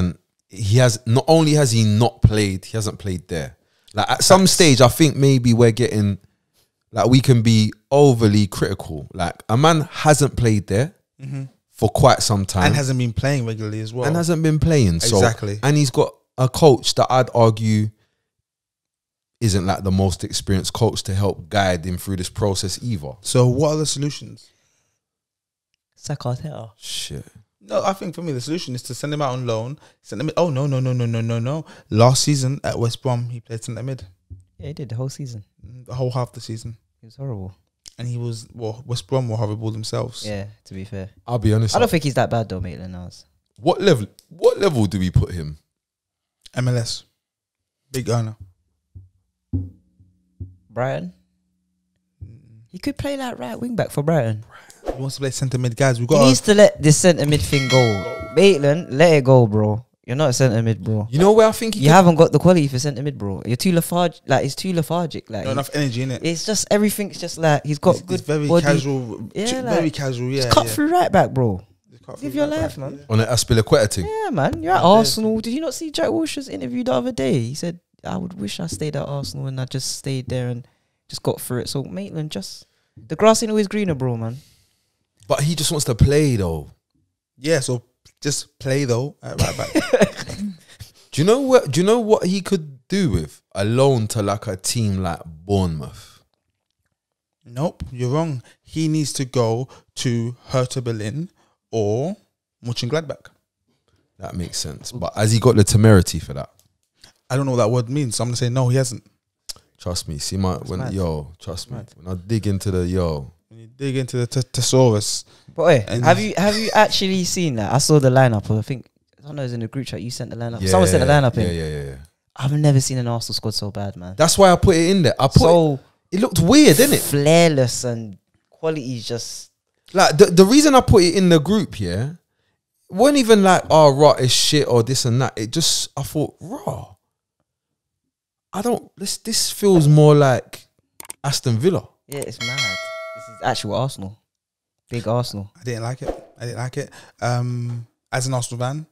not only has he not played, he hasn't played there. Like at some stage, I think maybe we're getting like we can be overly critical. Like a man hasn't played there for quite some time And hasn't been playing regularly as well. and hasn't been playing. So, Exactly. and he's got a coach that I'd argue isn't like the most experienced coach to help guide him through this process either. So what are the solutions? Sack Arteta. Shit. No, I think for me the solution is to send him out on loan. Send him. Oh no. Last season at West Brom, he played centre mid Yeah, he did the whole season. the whole half the season, It was horrible. and he was West Brom were horrible themselves. Yeah, to be fair. I'll be honest. I don't think he's that bad though, Maitland-Niles. What level do we put him? MLS, big earner. Brighton. He could play like right wing back for Brighton. He wants to play centre mid, guys. We He got. needs to let this centre mid thing go. Maitland, let it go, bro. You're not a centre mid, bro. You know where I think he You haven't got the quality for centre mid, bro. You're too lethargic. Like it's too lethargic. Like Not enough energy in it. it's just everything's just like he's got good It's very body. casual. Yeah, very like, casual. Yeah, Just cut yeah. through right back, bro. Just cut Live through your right life, back, man. on an Aspilicueta thing. Yeah, man. You're at Arsenal. Did you not see Jack Wilshere's interview the other day? He said, "I would wish I stayed at Arsenal and I just stayed there and just got through it." So Maitland, just the grass ain't always greener, bro, man. But he just wants to play though. Yeah, so just play though at right back. Do you know what he could do with a loan to like a team like Bournemouth? Nope, you're wrong. He needs to go to Hertha Berlin or Mönchengladbach. That makes sense. But has he got the temerity for that? I don't know what that word means, so I'm gonna say no. He hasn't. Trust me. See mad. trust me. Mad. When I dig into the When you dig into the thesaurus, But wait, And- have you actually seen that? I saw the lineup. I think I don't know. It was in the group chat. You sent the lineup. Someone sent the lineup in. Yeah. I've never seen an Arsenal squad so bad, man. That's why I put it in there. It looked weird, didn't it? Flairless and quality just Like the reason I put it in the group, yeah, wasn't even like, oh, right, it's shit or this and that. It just, I thought, raw. This feels more like Aston Villa. yeah, it's mad. This is actual Arsenal, big Arsenal. I didn't like it. As an Arsenal fan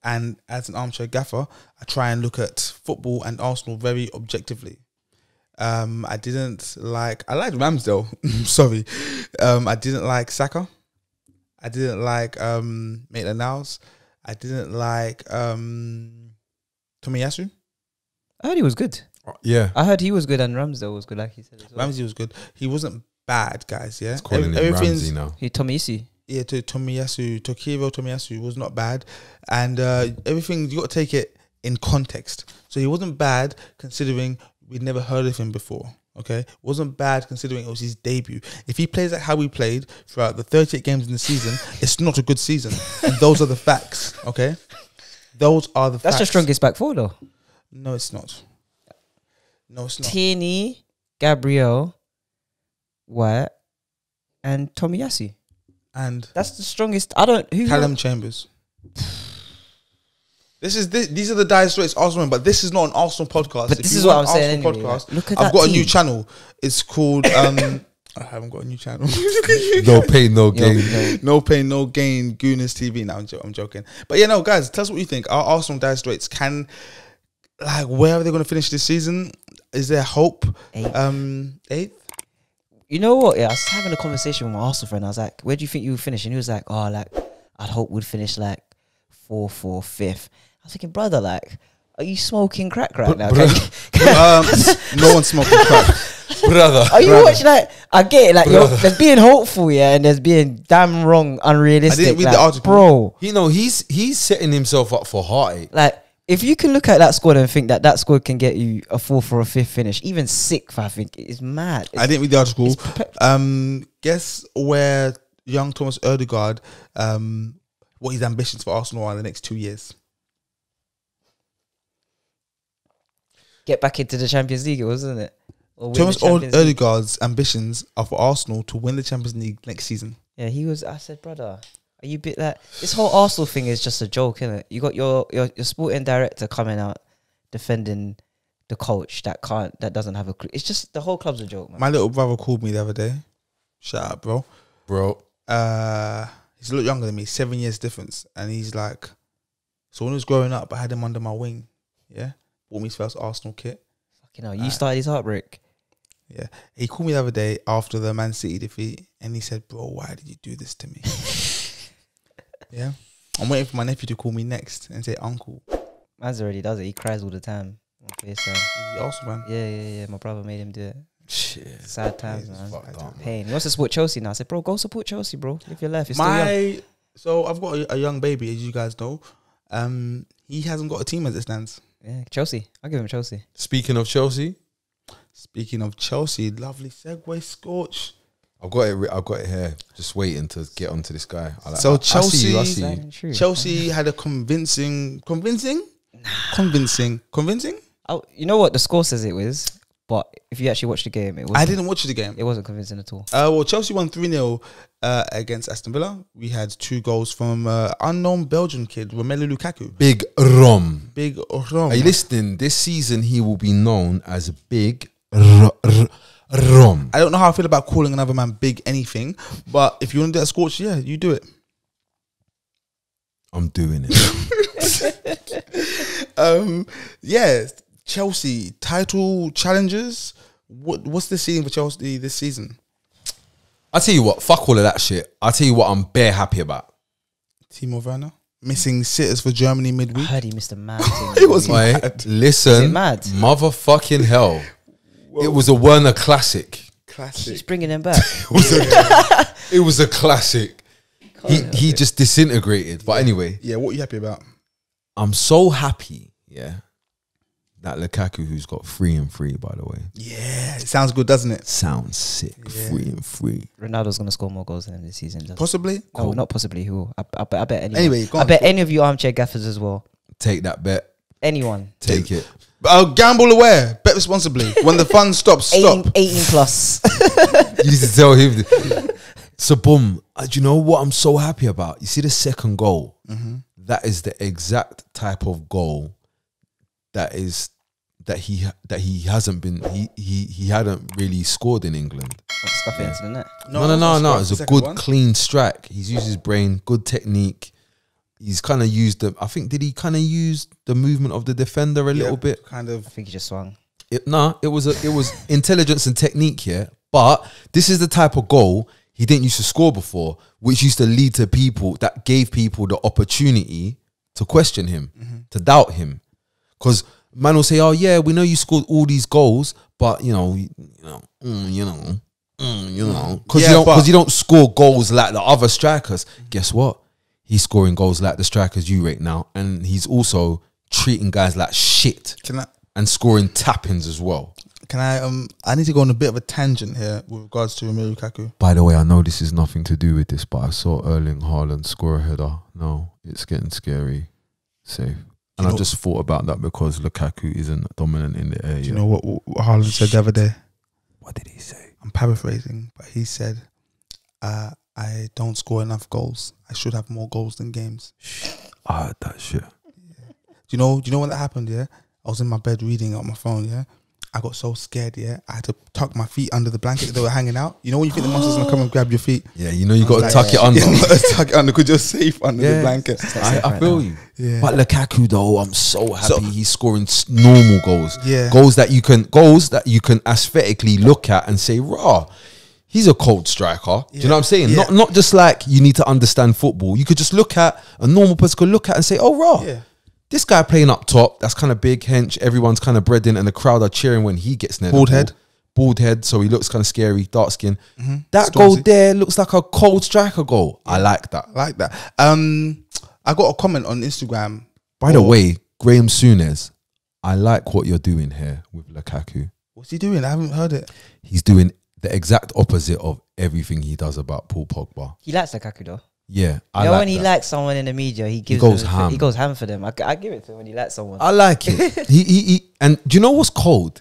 and as an armchair gaffer, I try and look at football and Arsenal very objectively. I liked Ramsdale. Sorry. I didn't like Saka. I didn't like Maitland-Niles. I didn't like Tomiyasu. I heard he was good. Yeah. I heard he was good and Ramsdale was good, like he said as well. Ramsey was good. He wasn't bad, guys. Yeah, It's calling him Everything's- Ramsey now. He Tomiyasu. Yeah, to Tokiro Tomiyasu was not bad, and everything you got to take it in context. So he wasn't bad considering we'd never heard of him before. Okay, wasn't bad considering it was his debut. If he plays like how we played throughout the 38 games in the season, it's not a good season, and those are the facts. Okay, those are the That's facts. the strongest back four though. No, it's not. No, it's not. Tierney, Gabriel, White, and Tomiyasu. And That's the strongest. I don't. Who? Callum Chambers. These are the dire straits Arsenal, but this is not an Arsenal podcast. But If this you is what want I'm saying Arsenal anyway, podcast, look at I've that got a new team. channel. It's called I haven't got a new channel. No pain, no gain. Yo, No pain, no gain. Gooners TV. Now I'm joking. But yeah, no, guys, tell us what you think. Our Arsenal dire straits where are they going to finish this season? Is there hope? Eighth. You know what? Yeah, I was having a conversation with my Arsenal friend. I was like, "Where do you think you would finish?" And he was like, "Oh, like I'd hope we'd finish like 4th or 5th." I was thinking, brother, like, are you smoking crack right now? No one's smoking crack. Brother. Are you watching that? I get it. Like, there's being hopeful, yeah, and there's being damn wrong, unrealistic. I didn't read like, the article. bro. You know, he's setting himself up for heartache. Like, if you can look at that squad and think that squad can get you a 4th or a 5th finish, even 6th, I think is mad. I didn't read the article. Guess where young Thomas Odegaard, what his ambitions for Arsenal are in the next 2 years. Get back into the Champions League, wasn't it? Or win Thomas the Champions League. Odegaard's ambitions are for Arsenal to win the Champions League next season. Yeah, he was. I said, brother, are you bit that? This whole Arsenal thing is just a joke, isn't it? You got your sporting director coming out defending the coach that doesn't have a clue. It's just the whole club's a joke, man. My little brother called me the other day. Shout out, bro. He's a lot younger than me, 7 years difference, and he's like, so when he was growing up, I had him under my wing. Yeah, bought me his first Arsenal kit. Fucking hell, you started his heartbreak. Yeah, he called me the other day after the Man City defeat, and he said, "Bro, why did you do this to me?" Yeah, I'm waiting for my nephew to call me next and say, "Uncle." Man's already does it. He cries all the time on FaceTime. He's awesome, man. Yeah. My brother made him do it. Shit. Sad times, It's man. fucked up, man. Pain. He wants to support Chelsea now. I said, bro, go support Chelsea, bro. Live your life. You're still young. So I've got a young baby, as you guys know. He hasn't got a team as it stands. Yeah, Chelsea. I'll give him Chelsea. Speaking of Chelsea, Speaking of Chelsea, lovely segue, Scorch. I've got it here. Just waiting to get onto this guy. So I see you. I Chelsea- see you. Sad and true. Chelsea had a convincing. Oh, you know what the score says it was, but if you actually watch the game, it was. I didn't watch the game. It wasn't convincing at all. Well, Chelsea won 3-0 against Aston Villa. We had 2 goals from unknown Belgian kid, Romelu Lukaku. Big Rom. Big Rom. Are you listening? This season he will be known as Big Rom. I don't know how I feel about calling another man big anything, but if you want to do that, Scorch, yeah, you do it. I'm doing it. Yeah, Chelsea title challenges. What's the scene for Chelsea this season? I tell you what, fuck all of that shit. I tell you what, I'm bare happy about. Timo Werner missing sitters for Germany I midweek. heard he missed a mad It thing. was Wait, mad. listen, Is it mad? motherfucking hell. It was a Werner classic. He's Classic. bringing him back. It was a classic. He just disintegrated. But anyway, Yeah, what are you happy about? I'm so happy, yeah, That Lukaku who's got 3 and 3, by the way. Yeah, it sounds good, doesn't it? Sounds sick. Yeah. 3 and 3. Ronaldo's gonna score more goals than him this season. Possibly. No, not possibly. Who? I bet anyone. Anyway, go I on. bet any of you armchair gaffers as well. Take that bet. Anyone. Take it. Gamble aware. Bet responsibly. When the fun stops, stop. 18 plus. You need to tell him. So, boom. Do you know what I'm so happy about? You see the second goal? That is the exact type of goal that he hasn't been he hadn't really scored in England. Stuff it into the net. No. It's a good clean strike. He's used his brain, good technique. He's kind of used the. I think did he kind of use the movement of the defender a little bit? Kind of. I think he just swung. It was intelligence and technique here. But this is the type of goal he didn't used to score before, which used to lead to people that gave people the opportunity to question him, to doubt him, because man will say, "Oh yeah, we know you scored all these goals, but because you don't score goals like the other strikers." Guess what? He's scoring goals like the strikers you rate now, and he's also treating guys like shit and scoring tap-ins as well. Can I need to go on a bit of a tangent here with regards to Romelu Lukaku. By the way, I know this is nothing to do with this, but I saw Erling Haaland score a header. No, it's getting scary. Safe. And I just thought about that because Lukaku isn't dominant in the air. Do you know what Haaland said the other day? What did he say? I'm paraphrasing, but he said, I don't score enough goals. I should have more goals than games. I heard that shit. Yeah. Do you know when that happened, yeah? I was in my bed reading it on my phone, yeah? I got so scared, yeah? I had to tuck my feet under the blanket that they were hanging out. You know when you think the monster's going to come and grab your feet? Yeah, you know you got to tuck it under. Tuck it under because you're safe under the blanket. I feel you. Yeah. But Lukaku though, I'm so happy he's scoring normal goals. Yeah. Goals that you can aesthetically look at and say, "Raw, he's a cold striker." Do you know what I'm saying? Yeah. Not just like you need to understand football. You could just look at a normal person could look at and say, "Oh, raw." Yeah. This guy playing up top, that's kind of big, hench. Everyone's kind of bred in, and the crowd are cheering when he gets near Bald the ball. head. Bald head, so he looks kind of scary, dark skin. That Stormzy. goal there looks like a cold striker goal. I like that. I like that. I got a comment on Instagram. By the way, Graham Souness, I like what you're doing here with Lukaku. What's he doing? I haven't heard it. He's doing the exact opposite of everything he does about Paul Pogba. He likes Lukaku though. Yeah, You know when he likes someone in the media, he goes ham. He goes ham for them. I give it to him when he likes someone. I like it. he and do you know what's cold?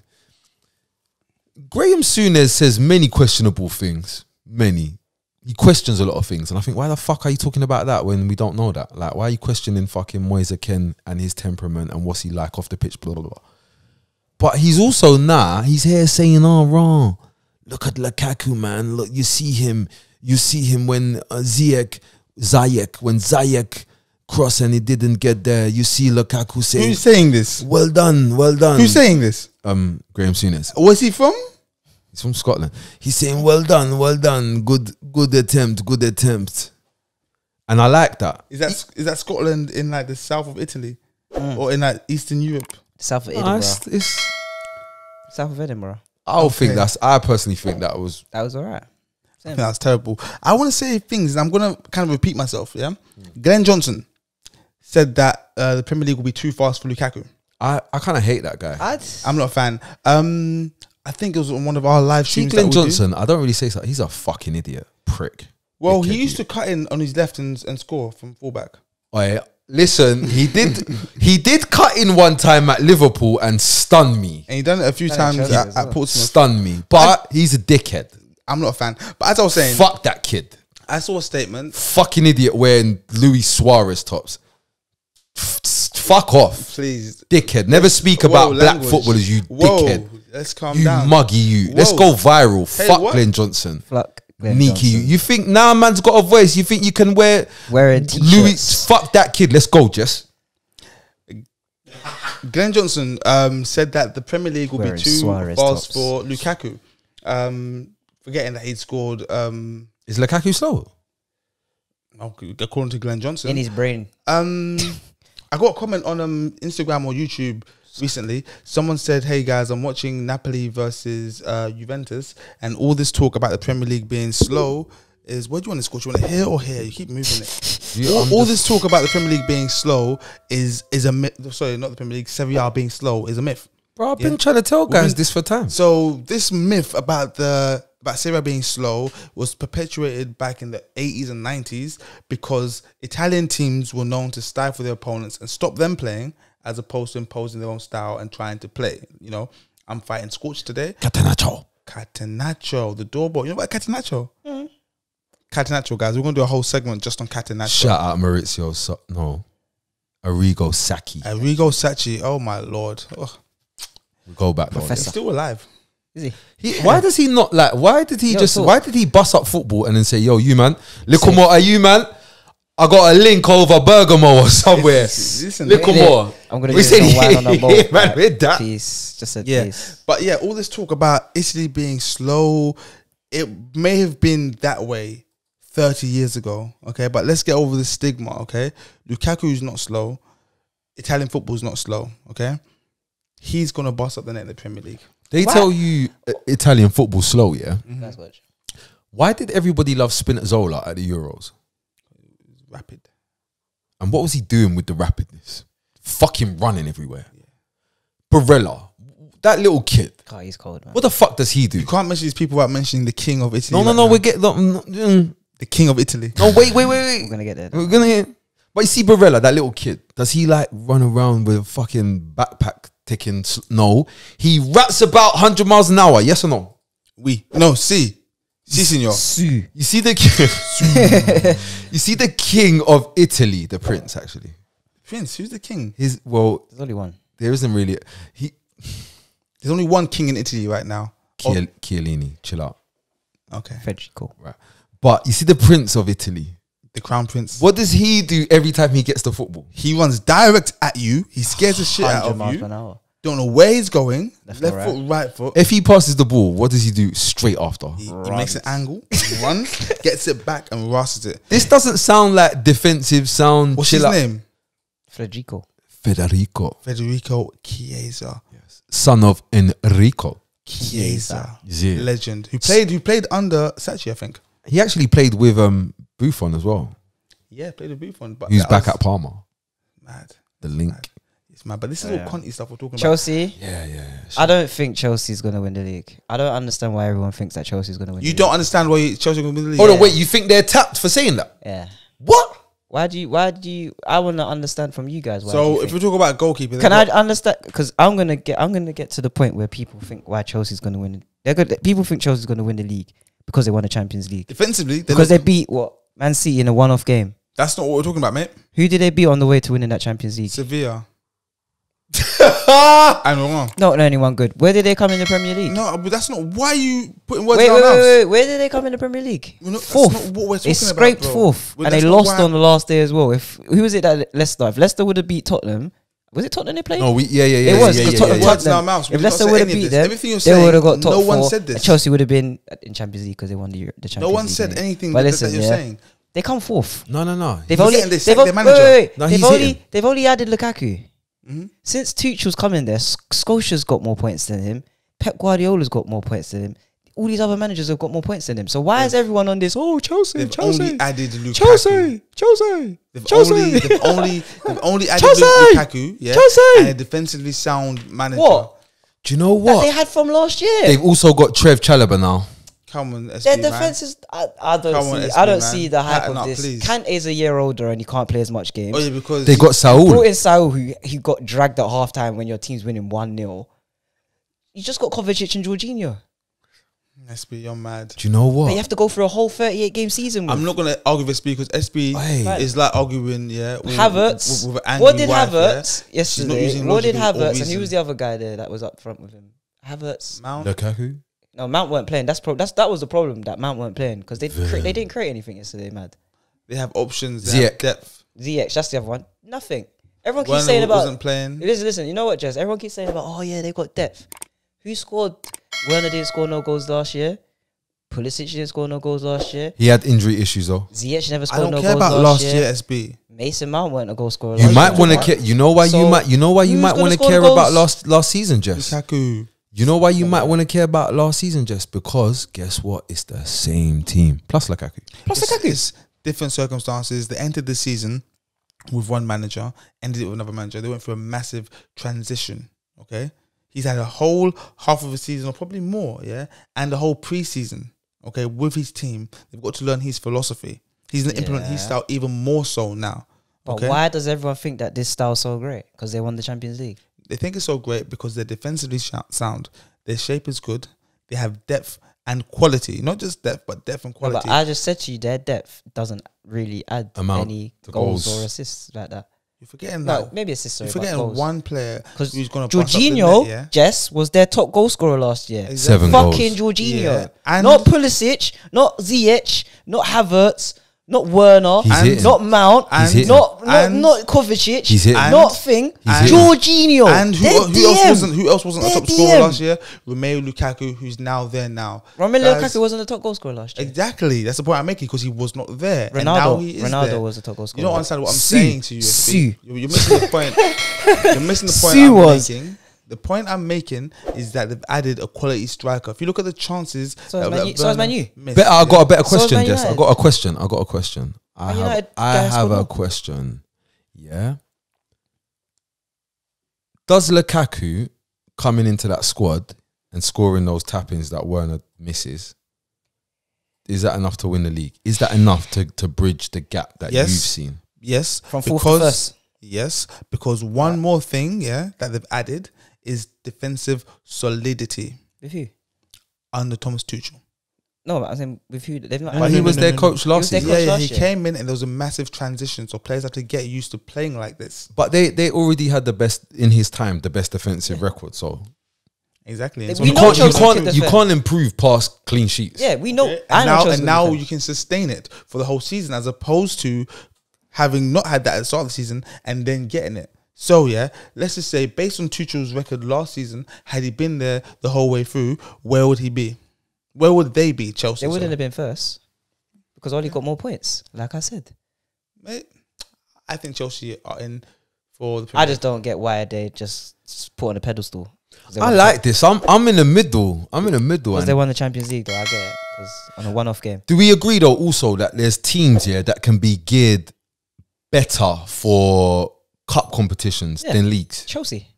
Graham Souness says many questionable things. Many. He questions a lot of things, and I think, why the fuck are you talking about that when we don't know that? Like, why are you questioning fucking Moise Kean and his temperament and what's he like off the pitch? Blah blah blah. But he's also he's here saying, "Oh, wrong. Look at Lukaku, man. Look, you see him when Ziyech cross and he didn't get there. You see Lukaku saying, Who's saying this? Well done, well done." Who's saying this? Graham Souness. Where's he from? He's from Scotland. He's saying, well done, good attempt. And I like that. Is that Scotland in like the south of Italy? Or in like Eastern Europe? South of Edinburgh. It's South of Edinburgh. I personally think that was alright. I think that's terrible. I want to say things, and I'm going to kind of repeat myself, yeah? Glenn Johnson said that the Premier League will be too fast for Lukaku. I kind of hate that guy. I'm not a fan. I think it was on one of our live See, streams. Glenn Johnson, I don't really say so. He's a fucking idiot. Prick. Well, he used to cut in on his left and score from fullback. Oh, yeah. Listen, he did cut in one time at Liverpool and stun me. And he done it a few times at Portsmouth. Stun me. But he's a dickhead. I'm not a fan. But as I was saying, fuck that kid. I saw a statement. Fucking idiot wearing Luis Suarez tops. Fuck off. Please. Dickhead. Never speak about black footballers, you dickhead. Let's calm down. You muggy you. Whoa. Let's go viral. Hey, fuck what? Glenn Johnson. Fuck Glenn Neeky Johnson. you. You think now man's got a voice. You think you can wear t-shirts. Louis. Fuck that kid. Let's go, Jess. Glenn Johnson said that the Premier League will be too Suarez fast tops. for Lukaku. Forgetting that he'd scored. Is Lukaku slow? According to Glenn Johnson, In his brain. I got a comment on Instagram or YouTube recently. Someone said, "Hey guys, I'm watching Napoli versus Juventus, and all this talk about the Premier League being slow is where do you want to score? Do you want it here or here? You keep moving it. All this talk about the Premier League being slow is a myth. Sorry, not the Premier League. Serie A being slow is a myth. Bro, I've been trying to tell guys this for time. So this myth about Serie A being slow was perpetuated back in the 80s and 90s because Italian teams were known to stifle their opponents and stop them playing, as opposed to imposing their own style and trying to play. You know, I'm fighting Scorch today. Catenaccio, the doorbell. You know about Catenaccio? Catenaccio, guys. We're going to do a whole segment just on Catenaccio. Shout out Maurizio. Arrigo Sacchi. Arrigo Sacchi. Oh, my Lord. Oh. We go back. He's still alive. Is he? Why does he not like? Why did he why did he bust up football and then say, "Yo, you man, little more, are you man? I got a link over Bergamo or somewhere. Listen, little more." I'm gonna get some wine on that boat. Yeah, man, with that. Peace. Just said yeah. peace. But yeah, all this talk about Italy being slow, it may have been that way 30 years ago. Okay, but let's get over the stigma. Okay, Lukaku is not slow. Italian football is not slow. Okay, he's gonna boss up the net in the Premier League. They tell you Italian football slow, yeah? That's what. Why did everybody love Spinazzola at the Euros? Rapid. And what was he doing with the rapidness? Fucking running everywhere. Yeah. Barella, that little kid. God, he's cold, man. What the fuck does he do? You can't mention these people without mentioning the king of Italy. No, we get the king of Italy. No, wait. We're gonna get there. We're gonna get. But you see Barella, that little kid. Does he like run around with a fucking backpack ticking? No, he raps about 100 miles an hour. Yes or no? No, si, signor. You see the king. You see the king of Italy, the prince. Actually, Prince. Who's the king? There's only one. There isn't really. There's only one king in Italy right now. Chiellini. Chill out. Okay. Federico. Right. But you see the prince of Italy. The crown prince. What does he do every time he gets the football? He runs direct at you. He scares the shit out of you. Don't know where he's going. Left foot, right foot. If he passes the ball, what does he do straight after? He makes an angle, runs, gets it back and rushes it. This doesn't sound like defensive sound. What's his name? Federico Chiesa. Yes. Son of Enrico Chiesa. Yeah. Legend. Who played under Sacchi, I think. He actually played with Buffon as well. Yeah, played with Buffon. But he's back at Parma. Mad. The link. Mad. It's mad. But this is all Conte stuff we're talking Chelsea? about. Chelsea? Yeah. I don't think Chelsea's going to win the league. I don't understand why everyone thinks that Chelsea's going to win the league. You don't understand why Chelsea's going to win the league? Hold on, wait. You think they're tapped for saying that? Yeah. What? Why do you? I want to understand from you guys. So if we talk about goalkeeper, can I understand? Because I'm gonna get to the point where people think why Chelsea's gonna win. People think Chelsea's gonna win the league because they won the Champions League defensively. Because they beat Man City in a one-off game. That's not what we're talking about, mate. Who did they beat on the way to winning that Champions League? Sevilla. I'm wrong. Not anyone good. Where did they come in the Premier League? No, but that's not why you putting words in our mouths. Wait. Where did they come in the Premier League? Fourth. That's not what we're talking they scraped about, fourth, and they lost on the last day as well. Who was it that Leicester? If Leicester would have beat Tottenham, was it Tottenham they played? No, It was because Tottenham. If Leicester would have beat them, they would have got top four. No one said this. Chelsea would have been in Champions League because they won the Champions League. No one said anything that you're saying. They come fourth. No. They've only added Lukaku. Since Tuchel's coming there, Scotia's got more points than him. Pep Guardiola's got more points than him. All these other managers have got more points than him. So why is everyone on this? Oh, Chelsea. They've only added Lukaku. They've only added Lukaku. Yeah, and a defensively sound manager. What? Do you know what they had from last year? They've also got Trev Chalobah now. Come on, SB, their defense is. I don't see the hype of this. Please. Kante's a year older and he can't play as much games. Oh yeah, because they got Saul. Brought in Saul, who got dragged at halftime when your team's winning 1-0. You just got Kovacic and Jorginho. SB, you're mad. Do you know what? But you have to go through a whole 38-game season. I'm not gonna argue with SB because SB is like arguing. Yeah, Havertz. With what did Havertz yesterday? What did Havertz? And who was the other guy there that was up front with him? Havertz, Mount, Lukaku. No, Mount weren't playing. That was the problem, that Mount weren't playing because they didn't create anything yesterday. Mad. They have options. They have depth. Ziyech, that's the other one. Nothing. Everyone keeps saying about. Wasn't playing. Listen. You know what, Jess? Everyone keeps saying about. Oh yeah, they got depth. Who scored? Werner didn't score no goals last year. Pulisic didn't score no goals last year. He had injury issues though. Ziyech never scored no goals last year. I don't care about last year. SB. Mason Mount weren't a goal scorer. You might want to care. You know why you might want to care about last season, Jess. Lukaku. You know why you might want to care about last season, just because guess what? It's the same team. Plus Lukaku. It's different circumstances. They entered the season with one manager, ended it with another manager. They went through a massive transition. Okay, He's had a whole half of a season, or probably more, yeah, and the whole preseason, okay, with his team. They've got to learn his philosophy. He's going to implement his style even more so now. But okay? why does everyone think that this style's so great? Because they won the Champions League. They think it's so great because they're defensively sound. Their shape is good. They have depth and quality. Not just depth, but depth and quality. No, but I just said to you, their depth doesn't really add any goals or assists like that. You're forgetting No, that. maybe assists. You're forgetting one player who's going to Jorginho, Jess, was their top goal scorer last year. Exactly. 7 Fucking goals. Jorginho. Yeah. And Not Pulisic, not Ziyech, not Havertz, not Werner, He's hitting. not Mount, He's hitting. not And- Kovacic, He's hitting. not Thing, He's hitting. Jorginho. And who else wasn't a They're top scorer DM. last year? Romelu Lukaku, who's now there now. Romelu Guys, Lukaku wasn't the top goal scorer last year. Exactly. That's the point I'm making, because he was not there. And now he is Ronaldo there. was the top goal scorer. You don't understand what I'm saying to you. Sue. You're missing the point. You're missing the point Sue I'm was. making. The point I'm making is that they've added a quality striker. If you look at the chances, So is Man U. missed, Better, I got a better So is question, Man Jess. I United. got a question. I Man have, United I guys have scored a more. question. Yeah. Does Lukaku coming into that squad and scoring those tap-ins that Werner misses, is that enough to win the league? Is that enough to bridge the gap that Yes. you've seen? Yes, From fourth to first. Yes, because one more thing, that they've added is defensive solidity With who? under Thomas Tuchel. No, but I think with who? They've not. But he was their coach He was last their season. coach Yeah, last he year. came in and there was a massive transition, so players have to get used to playing like this. But they already had the best in his time, the best defensive record. So Exactly. We And so you know can't Chelsea can you defend. can't improve past clean sheets. Yeah, we know. Yeah, I and know now, Chelsea and now defend. you can sustain it for the whole season, as opposed to having not had that at the start of the season and then getting it. So let's just say, based on Tuchel's record last season, had he been there the whole way through, where would he be? Where would they be, Chelsea? They wouldn't have been first because Oli got more points. Like I said, Mate, I think Chelsea are in for the I Premier just don't get why they just put on a pedestal. I like this. I'm in the middle. because and they won the Champions League. Though I get it because on a one-off game. do we agree though also that there's teams here that can be geared better for cup competitions than leagues? Chelsea.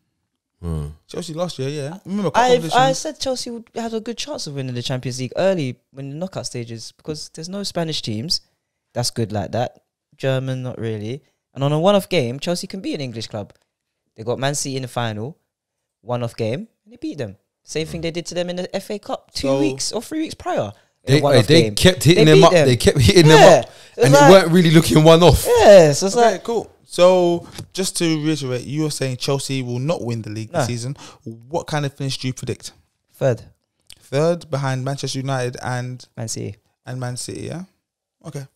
Chelsea last year, Remember, I said Chelsea would have a good chance of winning the Champions League early when the knockout stages because there's no Spanish teams that's good like that. German, not really. And on a one-off game, Chelsea can beat an English club. They got Man City in the final, one-off game, and they beat them. Same thing they did to them in the FA Cup 2 weeks or 3 weeks prior. They kept hitting them beat up. them. They kept hitting them up, and like- it weren't really looking one off. Yeah, so it's Okay, like cool. So just to reiterate, you are saying Chelsea will not win the league this season. What kind of finish do you predict? Third behind Manchester United and Man City. Man City, yeah? Okay.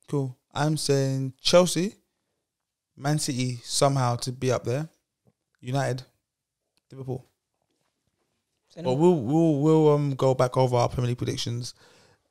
Cool. I'm saying Chelsea, Man City somehow to be up there. United, Liverpool. But we'll go back over our Premier League predictions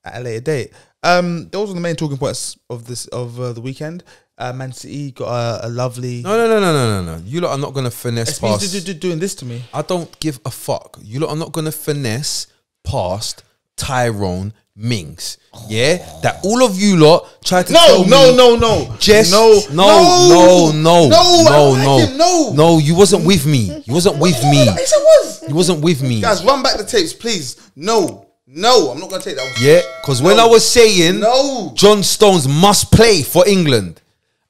at a later date. Those are the main talking points of the weekend. Man City got a lovely. No. You lot are not gonna finesse past. Doing this to me. I don't give a fuck. You lot are not gonna finesse past Tyrone Mings. Yeah, that all of you lot try to tell me. No. Jess, no. You wasn't with me. You wasn't with me. Yes, I was. You wasn't with me. Guys, run back the tapes, please. No, I'm not gonna take that one. Yeah, because when I was saying John Stones must play for England,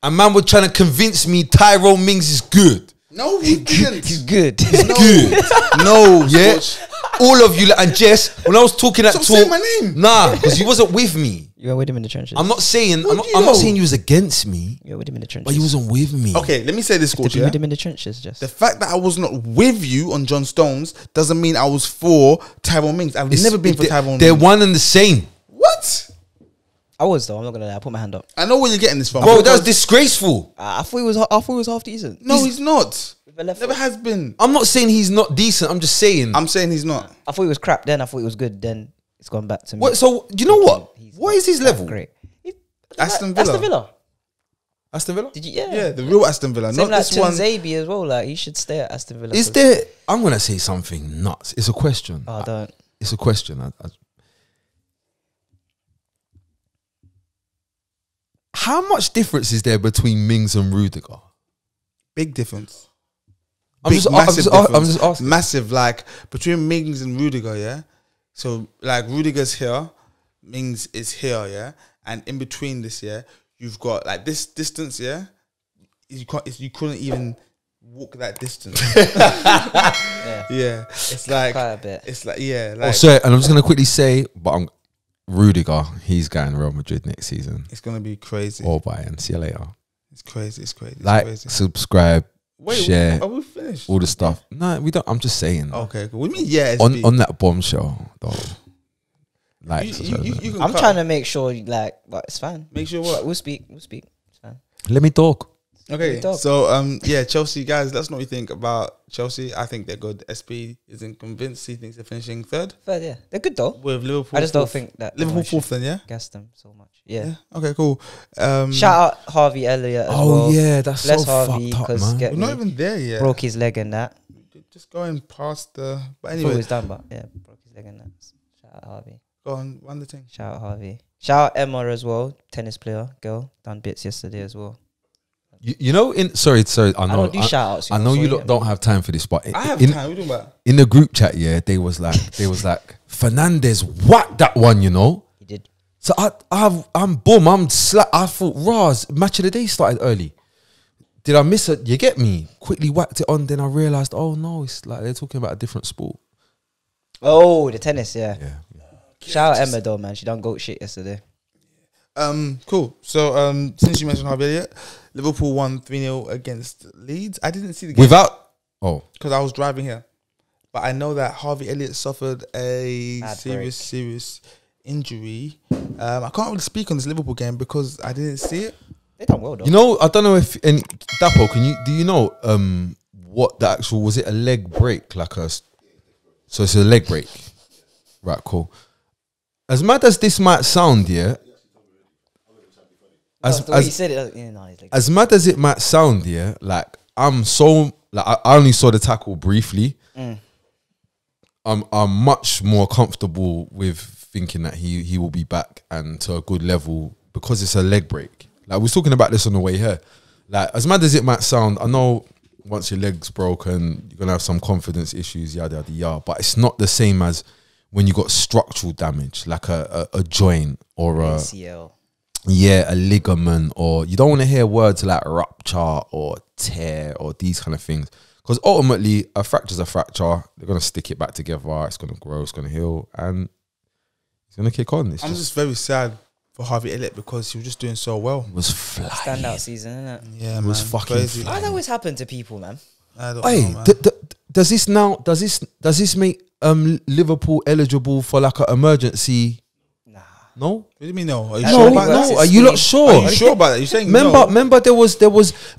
a man was trying to convince me Tyrone Mings is good. No, he didn't. He's good. Good. No, Yeah. Scotch. All of you and Jess, when I was talking that Stop talk, saying my name. nah, because you wasn't with me. You were with him in the trenches. I'm not saying I'm you not know? saying you was against me, You were with him in the trenches. but you wasn't with me. Okay, let me say this, To Scotch. be Yeah? with him in the trenches, just. The fact that I was not with you on John Stones doesn't mean I was for Tyrone Mings. I've never been for Tyrone They're Mings. one and the same. What? I was though. I'm not gonna lie. I put my hand up. I know where you're getting this from. Bro, because- that's disgraceful. I thought he was half decent. No, he's not. the left Never foot. has been. I'm not saying he's not decent. I'm just saying. I'm saying he's not. I thought he was crap then. I thought he was good then. It's gone back to me. What? So you know what? He's What is his that level? Great. Aston Villa. Aston Villa. Aston Villa. Did you? Yeah. Yeah, the real Aston Villa, Same not like this one. Zabi as well. Like he should stay at Aston Villa. Is 'cause- there? I'm gonna say something nuts. It's a question. Oh, don't. It's a question. How much difference is there between Mings and Rudiger? Big difference. I'm just asking. Massive, like between Mings and Rudiger, yeah. So like Rudiger's here, Mings is here, yeah, and in between this, yeah, you've got like this distance, yeah. You couldn't even walk that distance. Yeah, it's like quite a bit. It's like like sorry, and I'm just gonna quickly say, but Rudiger, he's going Real Madrid next season. It's gonna be crazy. Or Bayern. See you later. It's crazy. It's crazy. Like, crazy. subscribe, share. Are we finished? All the stuff. No, we don't. I'm just saying. Okay, cool. What do you mean? Yeah, on that bombshell, though. Like, I'm trying to make sure, like, but it's fine. Make sure what? We'll speak. It's fine. Let me talk. Okay, so yeah, Chelsea guys, let us know what you think about Chelsea. I think they're good. SP isn't convinced. He thinks they're finishing third. Yeah, they're good though. With Liverpool, I just don't think that Liverpool fourth. Then gas them so much. Yeah. Okay, cool. Shout out Harvey Elliott. As well. Yeah, that's Bless so Harvey, fucked up, man. We're not even there yet. Broke his leg and that. Just going past the. But Anyway, anyway, it's done. But yeah, broke his leg and that. Shout out Harvey. go on, run the thing. Shout out Harvey. Shout out Emma as well. Tennis player, girl, done bits yesterday as well. You know, sorry, I know. I don't do shout outs. I know you lot don't have time for this, but I have time. What are you talking about? In the group chat, yeah, they was like, Fernandez whacked that one, you know. He did. So I'm boom. I thought, Raz, match of the day started early. Did I miss it? You get me? Quickly whacked it on. Then I realized, oh no, it's like they're talking about a different sport. Oh, the tennis, yeah. Shout out just Emma though, man. She done goat shit yesterday. Cool. So since you mentioned Harvey Elliott, Liverpool won 3-0 against Leeds. I didn't see the game because I was driving here, but I know that Harvey Elliott suffered a serious injury. I can't really speak on this Liverpool game because I didn't see it. They done well though. You know, I don't know if any Dapo, do you know what the actual, was it a leg break, so it's a leg break, right? Cool. As mad as this might sound, yeah. As mad as it might sound, yeah, like I'm so like I only saw the tackle briefly. I'm much more comfortable with thinking that he will be back and to a good level because it's a leg break. Like we was talking about this on the way here. Like as mad as it might sound, I know once your leg's broken, you're gonna have some confidence issues, yada yada yada. But it's not the same as when you got structural damage, like a joint or a ACL. Yeah, a ligament, or you don't want to hear words like rupture or tear or these kind of things. Because ultimately, a fracture's a fracture. They're going to stick it back together. It's going to grow. It's going to heal. And it's going to kick on. I'm just very sad for Harvey Elliott because he was just doing so well. It was flying. Standout season, isn't it? Yeah, it was fucking crazy. Why does that always happen to people, man? I don't know, man. Does this make Liverpool eligible for like an emergency? No? What do you mean no? Are you No, sure about that? no. Are you not sure? Are you sure about that? You're saying remember there was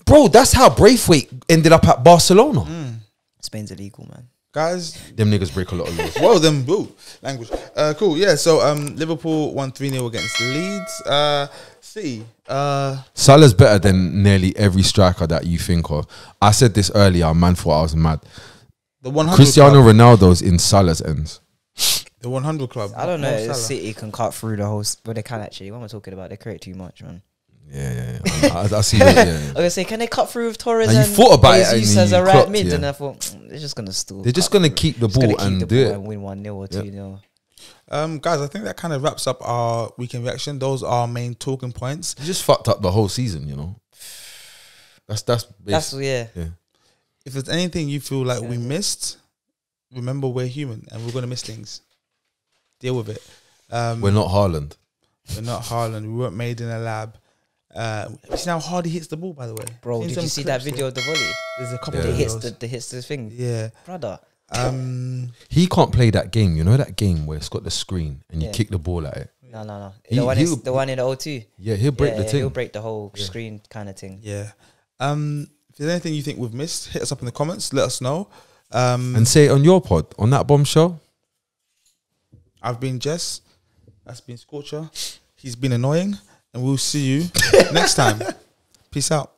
bro, that's how Braithwaite ended up at Barcelona. Spain's illegal, man. Guys, them niggas break a lot of laws. well, them boo language. Cool. Yeah. So Liverpool won 3-0 against Leeds. City. Salah's better than nearly every striker that you think of. I said this earlier. Man thought I was mad. The 100 Cristiano Ronaldo's in Salah's ends. The 100 club. I don't know if City can cut through the whole, but they can actually. What am I talking about? They create too much, man. Yeah. I see that. Yeah. I was gonna say, can they cut through with Torres and and you thought about it Jesus and as you a right clocked, mid? yeah. And I thought they're just gonna stall. They're just gonna keep the ball and do it and win 1-0 or 2-0. Guys, I think that kind of wraps up our weekend reaction. Those are our main talking points. You just fucked up the whole season, you know. That's yeah. If there's anything you feel like we missed, remember we're human and we're gonna miss things. Deal with it. We're not Haaland. We're not Haaland. We weren't made in a lab. You see how hard he hits the ball, by the way? Bro, did you see that video of the volley? There's a couple of of videos. The hits the thing. Yeah. Brother. He can't play that game. You know that game where it's got the screen and you kick the ball at it? No. The one in the O2. Yeah, he'll break the thing. He'll break the whole screen kind of thing. Yeah. If there's anything you think we've missed, hit us up in the comments. Let us know. And say it on your pod, on that bombshell. I've been Jess. That's been Scorcher. He's been annoying. And we'll see you next time. Peace out.